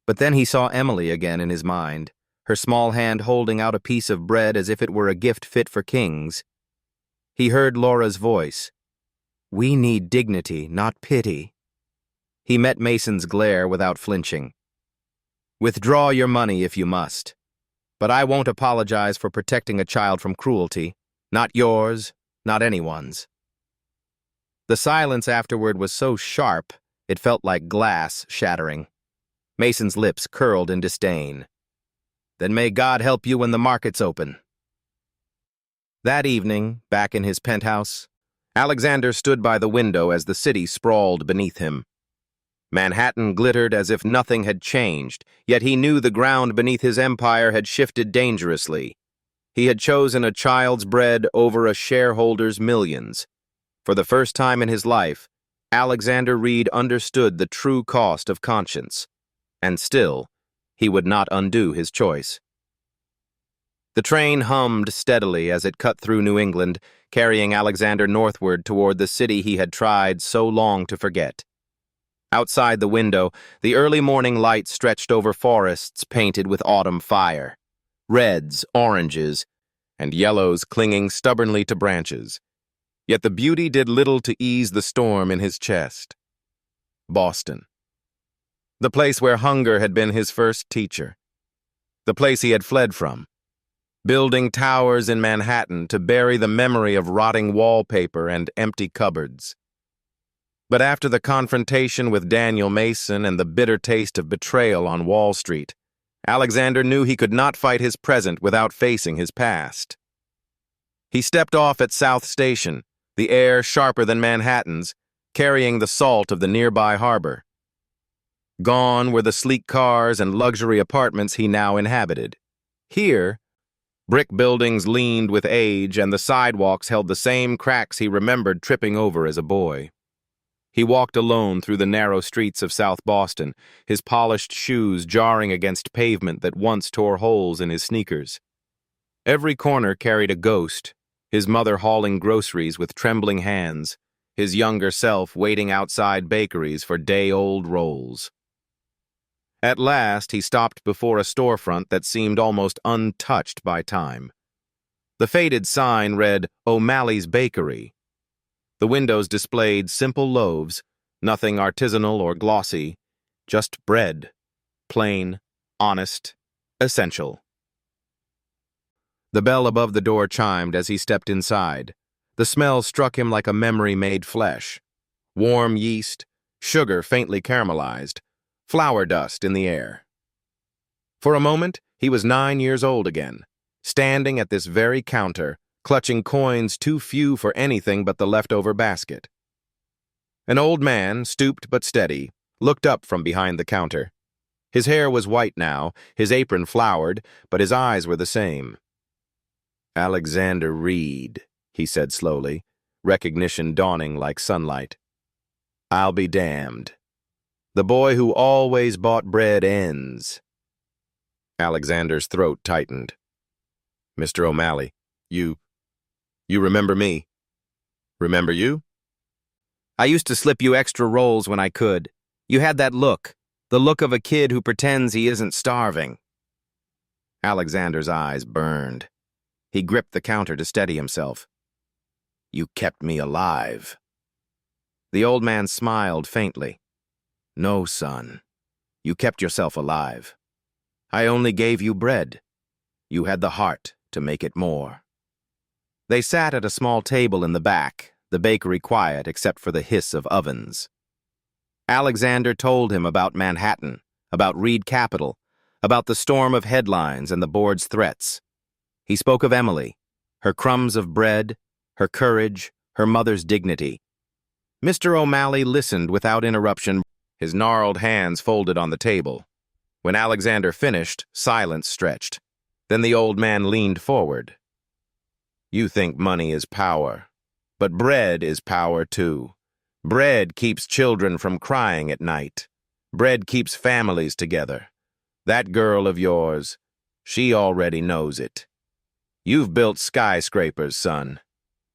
But then he saw Emily again in his mind, her small hand holding out a piece of bread as if it were a gift fit for kings. He heard Laura's voice. "We need dignity, not pity." He met Mason's glare without flinching. "Withdraw your money if you must. But I won't apologize for protecting a child from cruelty. Not yours, not anyone's." The silence afterward was so sharp, it felt like glass shattering. Mason's lips curled in disdain. "Then may God help you when the markets open." That evening, back in his penthouse, Alexander stood by the window as the city sprawled beneath him. Manhattan glittered as if nothing had changed, yet he knew the ground beneath his empire had shifted dangerously. He had chosen a child's bread over a shareholder's millions. For the first time in his life, Alexander Reed understood the true cost of conscience. And still, he would not undo his choice. The train hummed steadily as it cut through New England, carrying Alexander northward toward the city he had tried so long to forget. Outside the window, the early morning light stretched over forests painted with autumn fire. Reds, oranges, and yellows clinging stubbornly to branches. Yet the beauty did little to ease the storm in his chest. Boston. The place where hunger had been his first teacher. The place he had fled from. Building towers in Manhattan to bury the memory of rotting wallpaper and empty cupboards. But after the confrontation with Daniel Mason and the bitter taste of betrayal on Wall Street, Alexander knew he could not fight his present without facing his past. He stepped off at South Station, the air sharper than Manhattan's, carrying the salt of the nearby harbor. Gone were the sleek cars and luxury apartments he now inhabited. Here, brick buildings leaned with age and the sidewalks held the same cracks he remembered tripping over as a boy. He walked alone through the narrow streets of South Boston, his polished shoes jarring against pavement that once tore holes in his sneakers. Every corner carried a ghost, his mother hauling groceries with trembling hands, his younger self waiting outside bakeries for day-old rolls. At last, he stopped before a storefront that seemed almost untouched by time. The faded sign read, "O'Malley's Bakery." The windows displayed simple loaves, nothing artisanal or glossy, just bread, plain, honest, essential. The bell above the door chimed as he stepped inside. The smell struck him like a memory-made flesh. Warm yeast, sugar faintly caramelized, flour dust in the air. For a moment, he was 9 years old again, standing at this very counter, clutching coins too few for anything but the leftover basket. An old man, stooped but steady, looked up from behind the counter. His hair was white now, his apron floured, but his eyes were the same. "Alexander Reed," he said slowly, recognition dawning like sunlight. "I'll be damned. The boy who always bought bread ends." Alexander's throat tightened. "Mr. O'Malley, you remember me?" "Remember you?" "I used to slip you extra rolls when I could. You had that look, the look of a kid who pretends he isn't starving." Alexander's eyes burned. He gripped the counter to steady himself. "You kept me alive." The old man smiled faintly. "No, son. You kept yourself alive. I only gave you bread. You had the heart to make it more." They sat at a small table in the back, the bakery quiet except for the hiss of ovens. Alexander told him about Manhattan, about Reed Capital, about the storm of headlines and the board's threats. He spoke of Emily, her crumbs of bread, her courage, her mother's dignity. Mr. O'Malley listened without interruption, his gnarled hands folded on the table. When Alexander finished, silence stretched. Then the old man leaned forward. "You think money is power, but bread is power too. Bread keeps children from crying at night. Bread keeps families together. That girl of yours, she already knows it." You've built skyscrapers, son.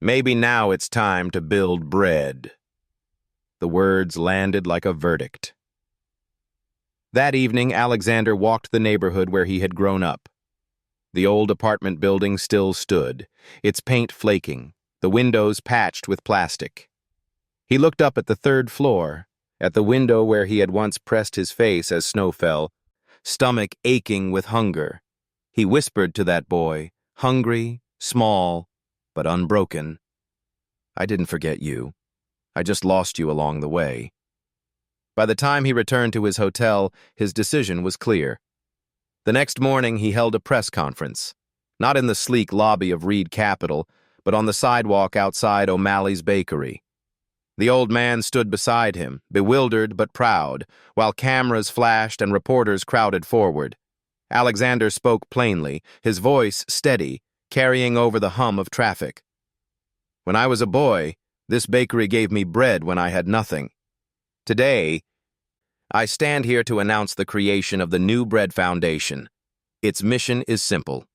Maybe now it's time to build bread. The words landed like a verdict. That evening, Alexander walked the neighborhood where he had grown up. The old apartment building still stood, its paint flaking, the windows patched with plastic. He looked up at the third floor, at the window where he had once pressed his face as snow fell, stomach aching with hunger. He whispered to that boy, hungry, small, but unbroken, "I didn't forget you. I just lost you along the way." By the time he returned to his hotel, his decision was clear. The next morning, he held a press conference, not in the sleek lobby of Reed Capital, but on the sidewalk outside O'Malley's Bakery. The old man stood beside him, bewildered but proud, while cameras flashed and reporters crowded forward. Alexander spoke plainly, his voice steady, carrying over the hum of traffic. "When I was a boy, this bakery gave me bread when I had nothing. Today, I stand here to announce the creation of the New Bread Foundation. Its mission is simple: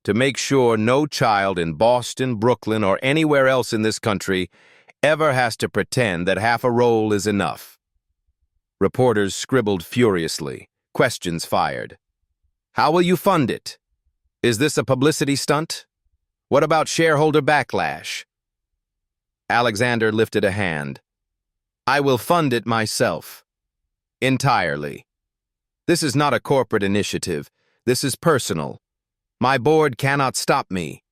to make sure no child in Boston, Brooklyn, or anywhere else in this country ever has to pretend that half a roll is enough." Reporters scribbled furiously, questions fired. "How will you fund it? Is this a publicity stunt? What about shareholder backlash?" Alexander lifted a hand. "I will fund it myself. Entirely. This is not a corporate initiative. This is personal. My board cannot stop me.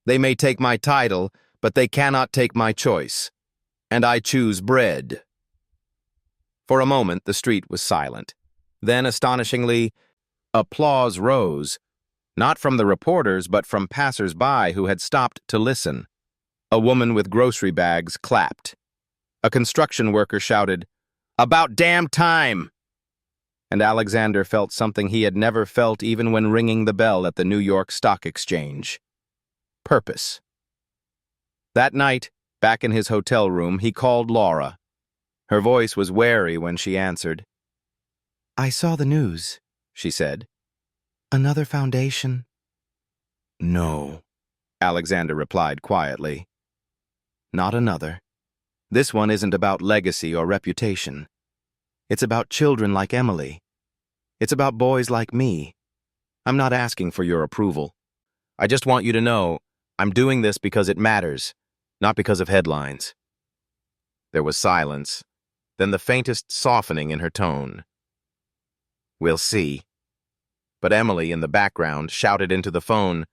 They may take my title, but they cannot take my choice. And I choose bread." For a moment, the street was silent. Then, astonishingly, applause rose, not from the reporters, but from passers-by who had stopped to listen. A woman with grocery bags clapped. A construction worker shouted, "About damn time!" And Alexander felt something he had never felt even when ringing the bell at the New York Stock Exchange. Purpose. That night, back in his hotel room, he called Laura. Her voice was wary when she answered. "I saw the news," she said. "Another foundation?" "No," Alexander replied quietly. "Not another. This one isn't about legacy or reputation. It's about children like Emily. It's about boys like me. I'm not asking for your approval. I just want you to know I'm doing this because it matters, not because of headlines." There was silence, then the faintest softening in her tone. "We'll see." But Emily, in the background, shouted into the phone,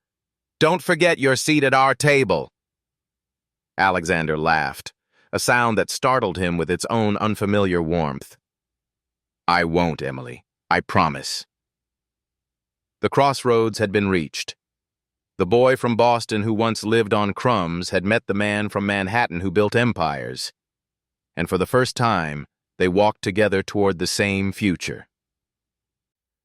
"Don't forget your seat at our table." Alexander laughed, a sound that startled him with its own unfamiliar warmth. "I won't, Emily. I promise." The crossroads had been reached. The boy from Boston who once lived on crumbs had met the man from Manhattan who built empires. And for the first time, they walked together toward the same future.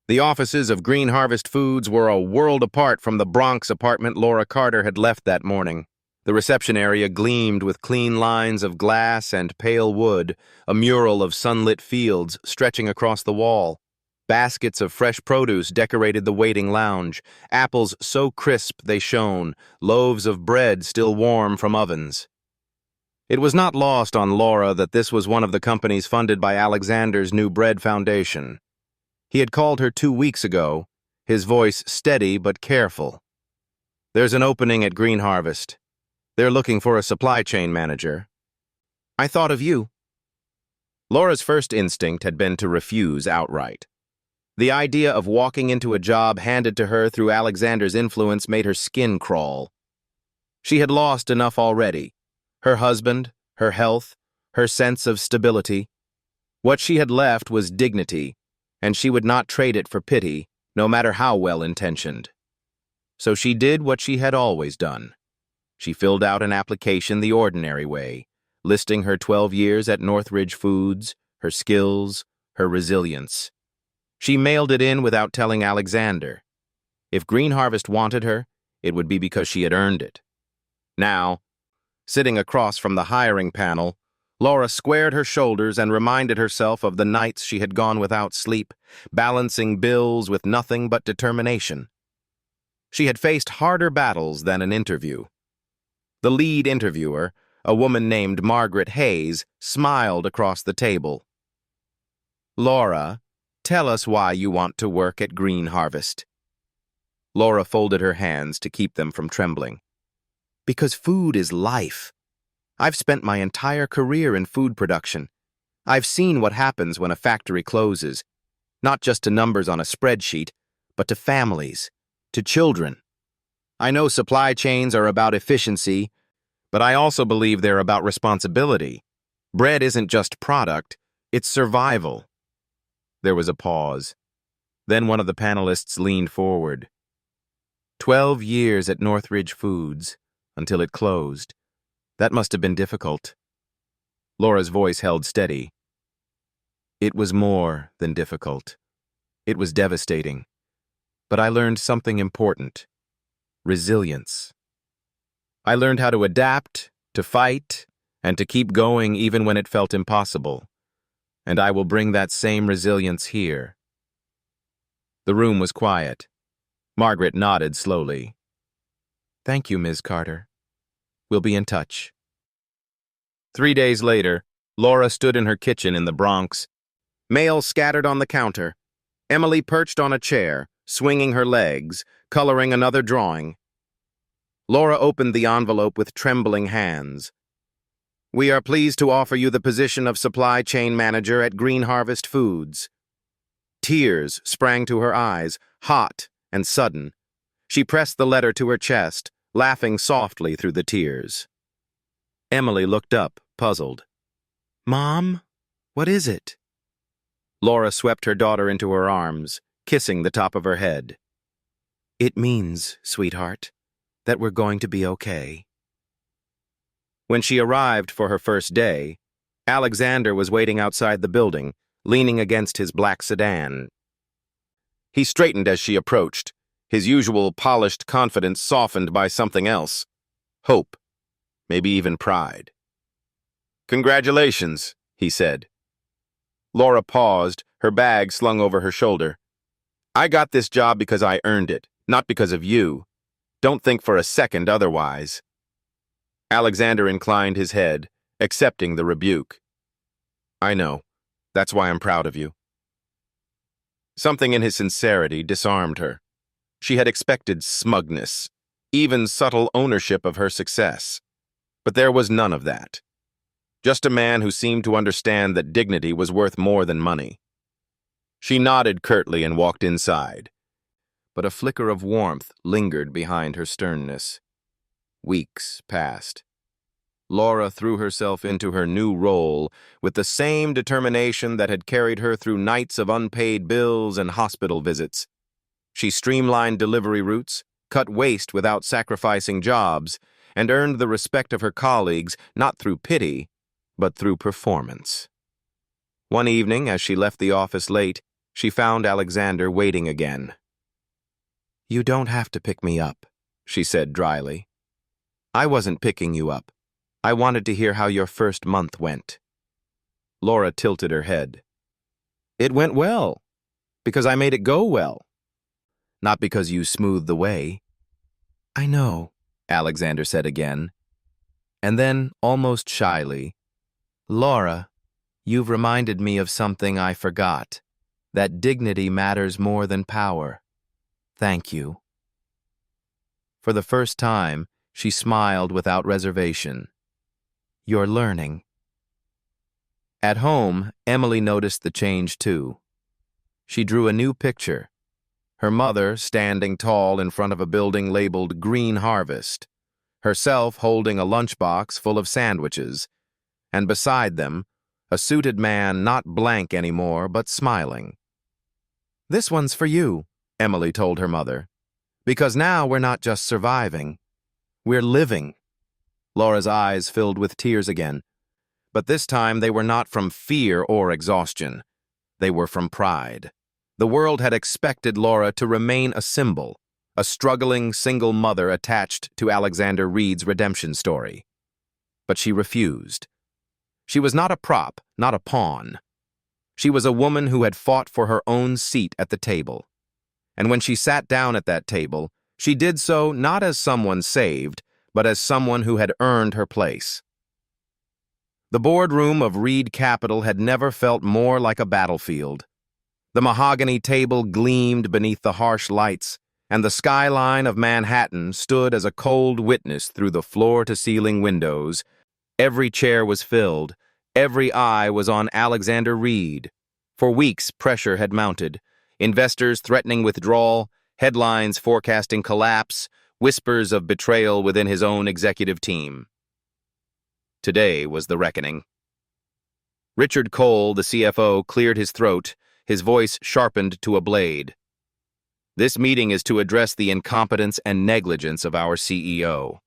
The offices of Green Harvest Foods were a world apart from the Bronx apartment Laura Carter had left that morning. The reception area gleamed with clean lines of glass and pale wood, a mural of sunlit fields stretching across the wall. Baskets of fresh produce decorated the waiting lounge, apples so crisp they shone, loaves of bread still warm from ovens. It was not lost on Laura that this was one of the companies funded by Alexander's New Bread Foundation. He had called her 2 weeks ago, his voice steady but careful. "There's an opening at Green Harvest. They're looking for a supply chain manager. I thought of you." Laura's first instinct had been to refuse outright. The idea of walking into a job handed to her through Alexander's influence made her skin crawl. She had lost enough already: her husband, her health, her sense of stability. What she had left was dignity, and she would not trade it for pity, no matter how well-intentioned. So she did what she had always done. She filled out an application the ordinary way, listing her 12 years at Northridge Foods, her skills, her resilience. She mailed it in without telling Alexander. If Green Harvest wanted her, it would be because she had earned it. Now, sitting across from the hiring panel, Laura squared her shoulders and reminded herself of the nights she had gone without sleep, balancing bills with nothing but determination. She had faced harder battles than an interview. The lead interviewer, a woman named Margaret Hayes, smiled across the table. "Laura, tell us why you want to work at Green Harvest." Laura folded her hands to keep them from trembling. "Because food is life. I've spent my entire career in food production. I've seen what happens when a factory closes, not just to numbers on a spreadsheet, but to families, to children. I know supply chains are about efficiency, but I also believe they're about responsibility. Bread isn't just product, it's survival." There was a pause. Then one of the panelists leaned forward. 12 years at Northridge Foods, until it closed. That must have been difficult. Laura's voice held steady. "It was more than difficult. It was devastating. But I learned something important. Resilience. I learned how to adapt, to fight, and to keep going even when it felt impossible. And I will bring that same resilience here." The room was quiet. Margaret nodded slowly. "Thank you, Ms. Carter. We'll be in touch." 3 days later, Laura stood in her kitchen in the Bronx. Mail scattered on the counter. Emily perched on a chair, swinging her legs, coloring another drawing. Laura opened the envelope with trembling hands. "We are pleased to offer you the position of supply chain manager at Green Harvest Foods." Tears sprang to her eyes, hot and sudden. She pressed the letter to her chest, laughing softly through the tears. Emily looked up, puzzled. "Mom, what is it?" Laura swept her daughter into her arms, kissing the top of her head. "It means, sweetheart, that we're going to be okay." When she arrived for her first day, Alexander was waiting outside the building, leaning against his black sedan. He straightened as she approached, his usual polished confidence softened by something else. Hope, maybe even pride. "Congratulations," he said. Laura paused, her bag slung over her shoulder. "I got this job because I earned it, not because of you. Don't think for a second otherwise." Alexander inclined his head, accepting the rebuke. "I know. That's why I'm proud of you." Something in his sincerity disarmed her. She had expected smugness, even subtle ownership of her success. But there was none of that. Just a man who seemed to understand that dignity was worth more than money. She nodded curtly and walked inside. But a flicker of warmth lingered behind her sternness. Weeks passed. Laura threw herself into her new role with the same determination that had carried her through nights of unpaid bills and hospital visits. She streamlined delivery routes, cut waste without sacrificing jobs, and earned the respect of her colleagues not through pity, but through performance. One evening, as she left the office late, she found Alexander waiting again. "You don't have to pick me up," she said dryly. "I wasn't picking you up. I wanted to hear how your first month went." Laura tilted her head. "It went well, because I made it go well. Not because you smoothed the way." "I know," Alexander said again. And then, almost shyly, "Laura, you've reminded me of something I forgot, that dignity matters more than power. Thank you." For the first time, she smiled without reservation. "You're learning." At home, Emily noticed the change too. She drew a new picture. Her mother standing tall in front of a building labeled Green Harvest, herself holding a lunchbox full of sandwiches, and beside them, a suited man not blank anymore but smiling. "This one's for you," Emily told her mother, "because now we're not just surviving, we're living." Laura's eyes filled with tears again, but this time they were not from fear or exhaustion. They were from pride. The world had expected Laura to remain a symbol, a struggling single mother attached to Alexander Reed's redemption story. But she refused. She was not a prop, not a pawn. She was a woman who had fought for her own seat at the table. And when she sat down at that table, She did so not as someone saved, but as someone who had earned her place. The boardroom of Reed Capital had never felt more like a battlefield. The mahogany table gleamed beneath the harsh lights, and the skyline of Manhattan stood as a cold witness through the floor-to-ceiling windows. Every chair was filled. Every eye was on Alexander Reed. For weeks, pressure had mounted. Investors threatening withdrawal, headlines forecasting collapse, whispers of betrayal within his own executive team. Today was the reckoning. Richard Cole, the CFO, cleared his throat, his voice sharpened to a blade. This meeting is to address the incompetence and negligence of our CEO.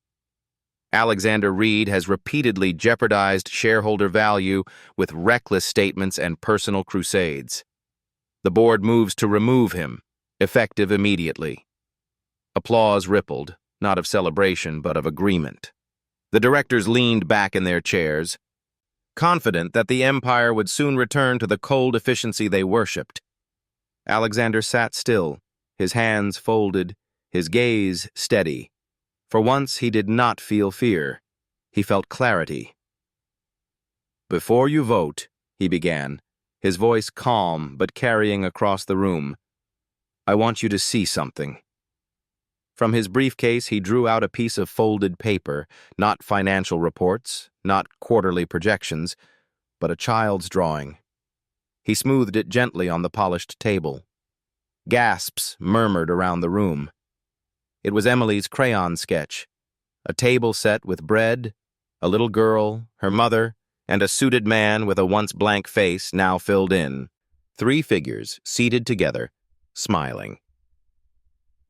Alexander Reed has repeatedly jeopardized shareholder value with reckless statements and personal crusades. The board moves to remove him, effective immediately. Applause rippled, not of celebration but of agreement. The directors leaned back in their chairs, confident that the empire would soon return to the cold efficiency they worshipped. Alexander sat still, his hands folded, his gaze steady. For once he did not feel fear. He felt clarity. "Before you vote," he began, his voice calm but carrying across the room, "I want you to see something." From his briefcase he drew out a piece of folded paper, not financial reports, not quarterly projections, but a child's drawing. He smoothed it gently on the polished table. Gasps murmured around the room. It was Emily's crayon sketch, a table set with bread, a little girl, her mother, and a suited man with a once blank face now filled in. 3 figures seated together, smiling.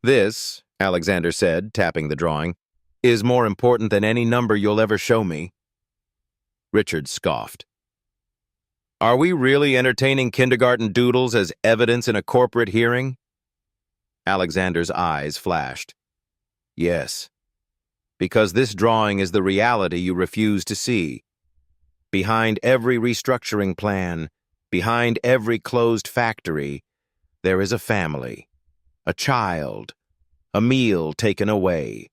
"This," Alexander said, tapping the drawing, "is more important than any number you'll ever show me." Richard scoffed. "Are we really entertaining kindergarten doodles as evidence in a corporate hearing?" Alexander's eyes flashed. "Yes, because this drawing is the reality you refuse to see. Behind every restructuring plan, behind every closed factory, there is a family, a child, a meal taken away.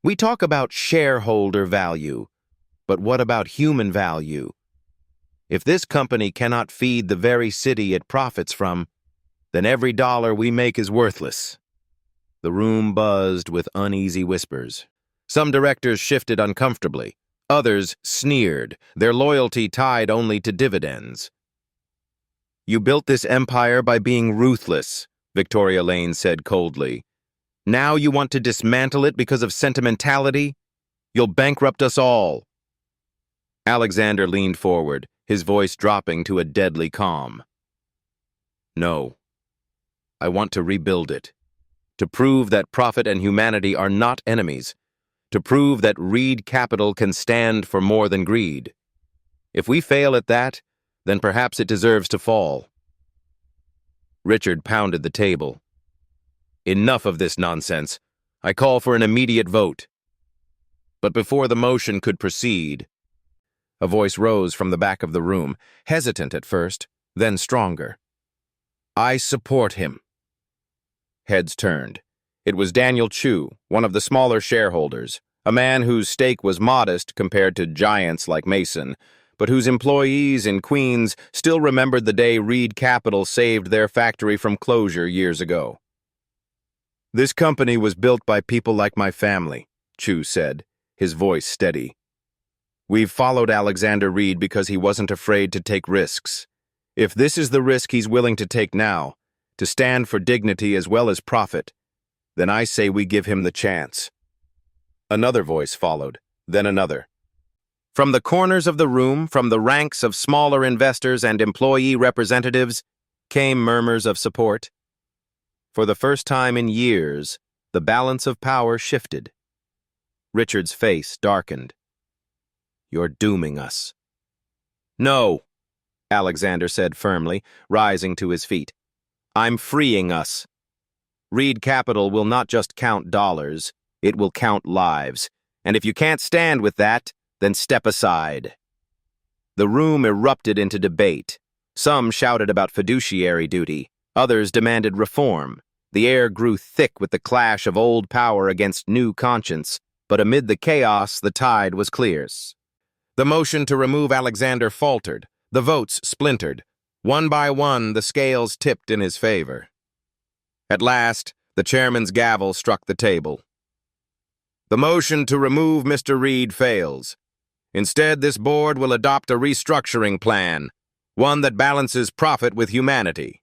We talk about shareholder value, but what about human value? If this company cannot feed the very city it profits from, then every dollar we make is worthless." The room buzzed with uneasy whispers. Some directors shifted uncomfortably. Others sneered, their loyalty tied only to dividends. "You built this empire by being ruthless," Victoria Lane said coldly. "Now you want to dismantle it because of sentimentality? You'll bankrupt us all." Alexander leaned forward, his voice dropping to a deadly calm. "No. I want to rebuild it. To prove that profit and humanity are not enemies. To prove that Reed Capital can stand for more than greed. If we fail at that, then perhaps it deserves to fall." Richard pounded the table. "Enough of this nonsense. I call for an immediate vote." But before the motion could proceed, a voice rose from the back of the room, hesitant at first, then stronger. "I support him." Heads turned. It was Daniel Chu, one of the smaller shareholders, a man whose stake was modest compared to giants like Mason, but whose employees in Queens still remembered the day Reed Capital saved their factory from closure years ago. "This company was built by people like my family," Chu said, his voice steady. "We've followed Alexander Reed because he wasn't afraid to take risks. If this is the risk he's willing to take now, to stand for dignity as well as profit, then I say we give him the chance." Another voice followed, then another. From the corners of the room, from the ranks of smaller investors and employee representatives, came murmurs of support. For the first time in years, the balance of power shifted. Richard's face darkened. "You're dooming us." "No," Alexander said firmly, rising to his feet. "I'm freeing us. Reed Capital will not just count dollars, it will count lives. And if you can't stand with that, then step aside." The room erupted into debate. Some shouted about fiduciary duty, others demanded reform. The air grew thick with the clash of old power against new conscience, but amid the chaos, the tide was clear. The motion to remove Alexander faltered. The votes splintered. One by one, the scales tipped in his favor. At last, the chairman's gavel struck the table. The motion to remove Mr. Reed fails. Instead, this board will adopt a restructuring plan, one that balances profit with humanity.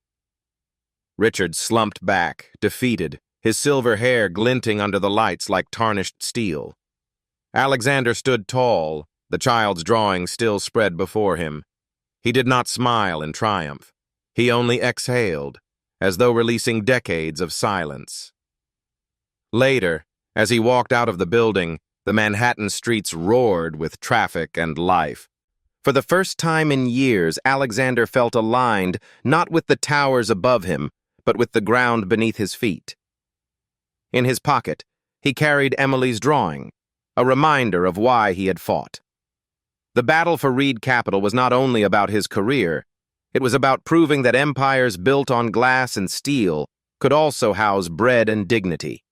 Richard slumped back, defeated, his silver hair glinting under the lights like tarnished steel. Alexander stood tall, the child's drawing still spread before him. He did not smile in triumph. He only exhaled, as though releasing decades of silence. Later, as he walked out of the building, the Manhattan streets roared with traffic and life. For the first time in years, Alexander felt aligned not with the towers above him, but with the ground beneath his feet. In his pocket, he carried Emily's drawing, a reminder of why he had fought. The battle for Reed Capital was not only about his career, it was about proving that empires built on glass and steel could also house bread and dignity.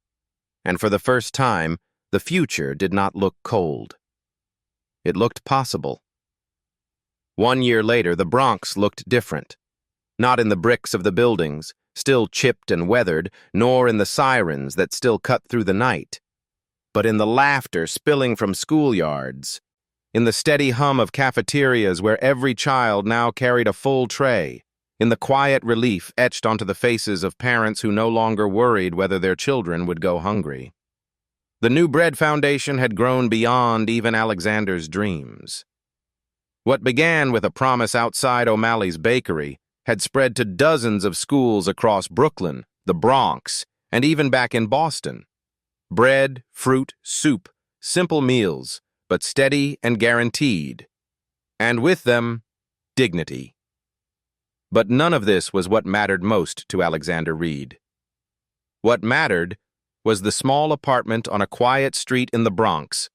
And for the first time, the future did not look cold. It looked possible. 1 year later, the Bronx looked different. Not in the bricks of the buildings, still chipped and weathered, nor in the sirens that still cut through the night, but in the laughter spilling from schoolyards, in the steady hum of cafeterias where every child now carried a full tray, in the quiet relief etched onto the faces of parents who no longer worried whether their children would go hungry. The New Bread Foundation had grown beyond even Alexander's dreams. What began with a promise outside O'Malley's bakery had spread to dozens of schools across Brooklyn, the Bronx, and even back in Boston. Bread, fruit, soup, simple meals, but steady and guaranteed. And with them, dignity. But none of this was what mattered most to Alexander Reed. What mattered was the small apartment on a quiet street in the Bronx,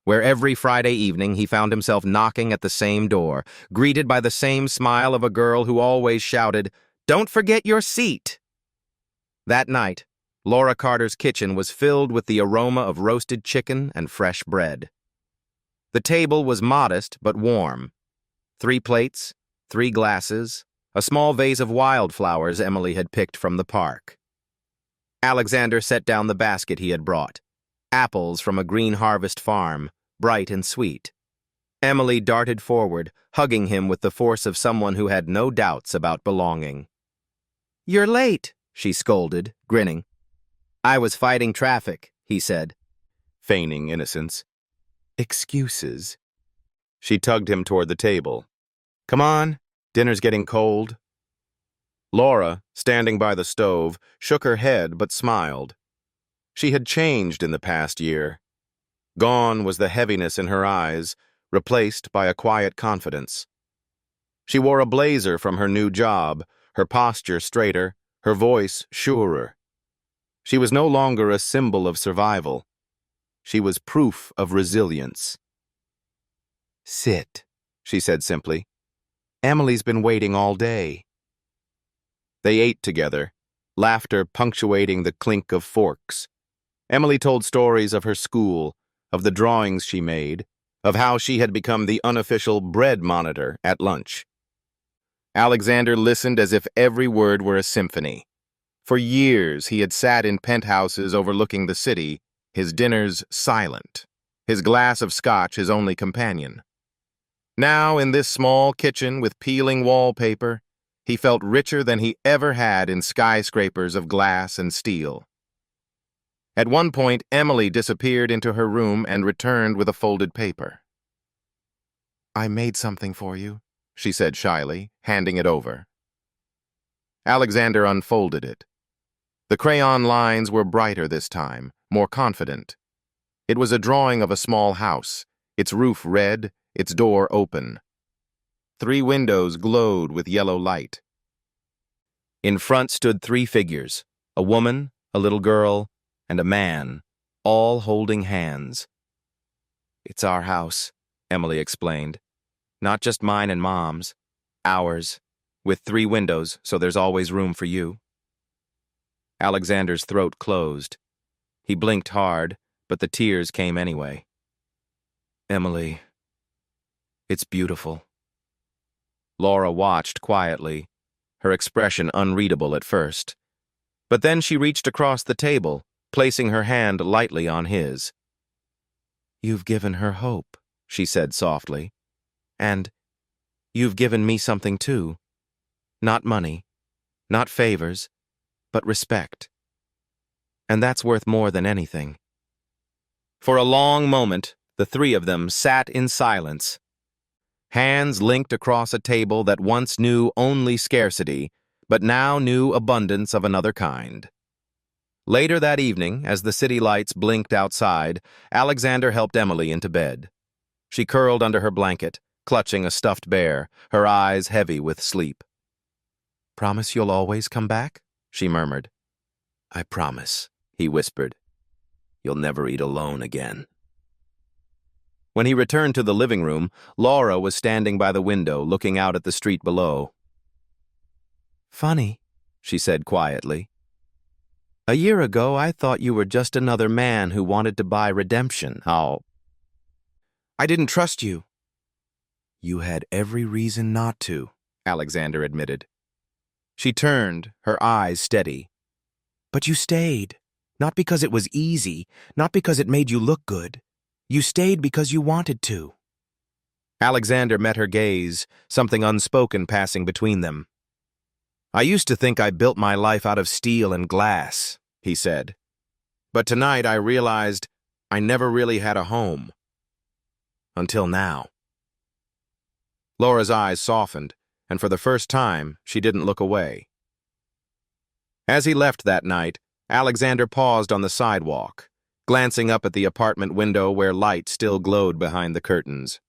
where every Friday evening he found himself knocking at the same door, greeted by the same smile of a girl who always shouted, "Don't forget your seat!" That night, Laura Carter's kitchen was filled with the aroma of roasted chicken and fresh bread. The table was modest but warm. 3 plates, 3 glasses, a small vase of wildflowers Emily had picked from the park. Alexander set down the basket he had brought. Apples from a green harvest farm, bright and sweet. Emily darted forward, hugging him with the force of someone who had no doubts about belonging. "You're late," she scolded, grinning. "I was fighting traffic," he said, feigning innocence. "Excuses." She tugged him toward the table. "Come on, dinner's getting cold." Laura, standing by the stove, shook her head but smiled. She had changed in the past year. Gone was the heaviness in her eyes, replaced by a quiet confidence. She wore a blazer from her new job, her posture straighter, her voice surer. She was no longer a symbol of survival. She was proof of resilience. "Sit," she said simply. "Emily's been waiting all day." They ate together, laughter punctuating the clink of forks. Emily told stories of her school, of the drawings she made, of how she had become the unofficial bread monitor at lunch. Alexander listened as if every word were a symphony. For years he had sat in penthouses overlooking the city, his dinners silent, his glass of scotch his only companion. Now, in this small kitchen with peeling wallpaper, he felt richer than he ever had in skyscrapers of glass and steel. At one point, Emily disappeared into her room and returned with a folded paper. "I made something for you," she said shyly, handing it over. Alexander unfolded it. The crayon lines were brighter this time, more confident. It was a drawing of a small house, its roof red, its door open. 3 windows glowed with yellow light. In front stood 3 figures, a woman, a little girl, and a man, all holding hands. "It's our house," Emily explained. "Not just mine and Mom's. Ours, with 3 windows, so there's always room for you." Alexander's throat closed. He blinked hard, but the tears came anyway. Emily, it's beautiful. Laura watched quietly, her expression unreadable at first. But then she reached across the table, placing her hand lightly on his. You've given her hope, she said softly. And you've given me something too. Not money, not favors, but respect. And that's worth more than anything. For a long moment, the three of them sat in silence, hands linked across a table that once knew only scarcity, but now knew abundance of another kind. Later that evening, as the city lights blinked outside, Alexander helped Emily into bed. She curled under her blanket, clutching a stuffed bear, her eyes heavy with sleep. "Promise you'll always come back?" she murmured. "I promise," he whispered. "You'll never eat alone again." When he returned to the living room, Laura was standing by the window, looking out at the street below. "Funny," she said quietly. "A year ago, I thought you were just another man who wanted to buy redemption. I didn't trust you." "You had every reason not to," Alexander admitted. She turned, her eyes steady. "But you stayed, not because it was easy, not because it made you look good. You stayed because you wanted to." Alexander met her gaze, something unspoken passing between them. "I used to think I built my life out of steel and glass," he said. "But tonight I realized I never really had a home. Until now." Laura's eyes softened, and for the first time, she didn't look away. As he left that night, Alexander paused on the sidewalk, glancing up at the apartment window where light still glowed behind the curtains.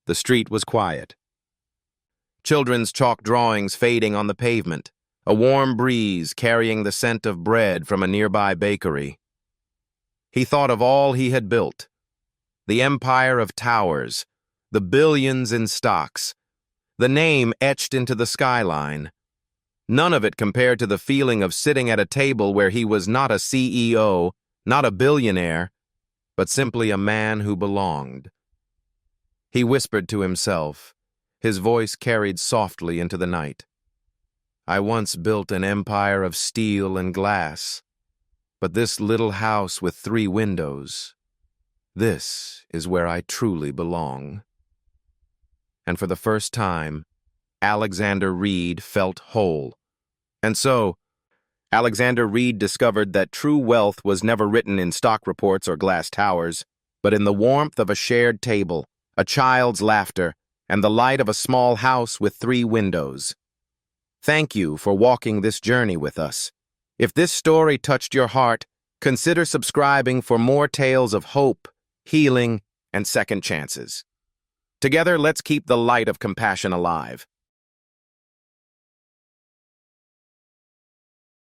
The street was quiet. Children's chalk drawings fading on the pavement, a warm breeze carrying the scent of bread from a nearby bakery. He thought of all he had built, the empire of towers, the billions in stocks, the name etched into the skyline. None of it compared to the feeling of sitting at a table where he was not a CEO, not a billionaire, but simply a man who belonged. He whispered to himself, his voice carried softly into the night. "I once built an empire of steel and glass, but this little house with 3 windows, this is where I truly belong." And for the first time, Alexander Reed felt whole. And so, Alexander Reed discovered that true wealth was never written in stock reports or glass towers, but in the warmth of a shared table, a child's laughter, and the light of a small house with 3 windows. Thank you for walking this journey with us. If this story touched your heart, consider subscribing for more tales of hope, healing, and second chances. Together, let's keep the light of compassion alive.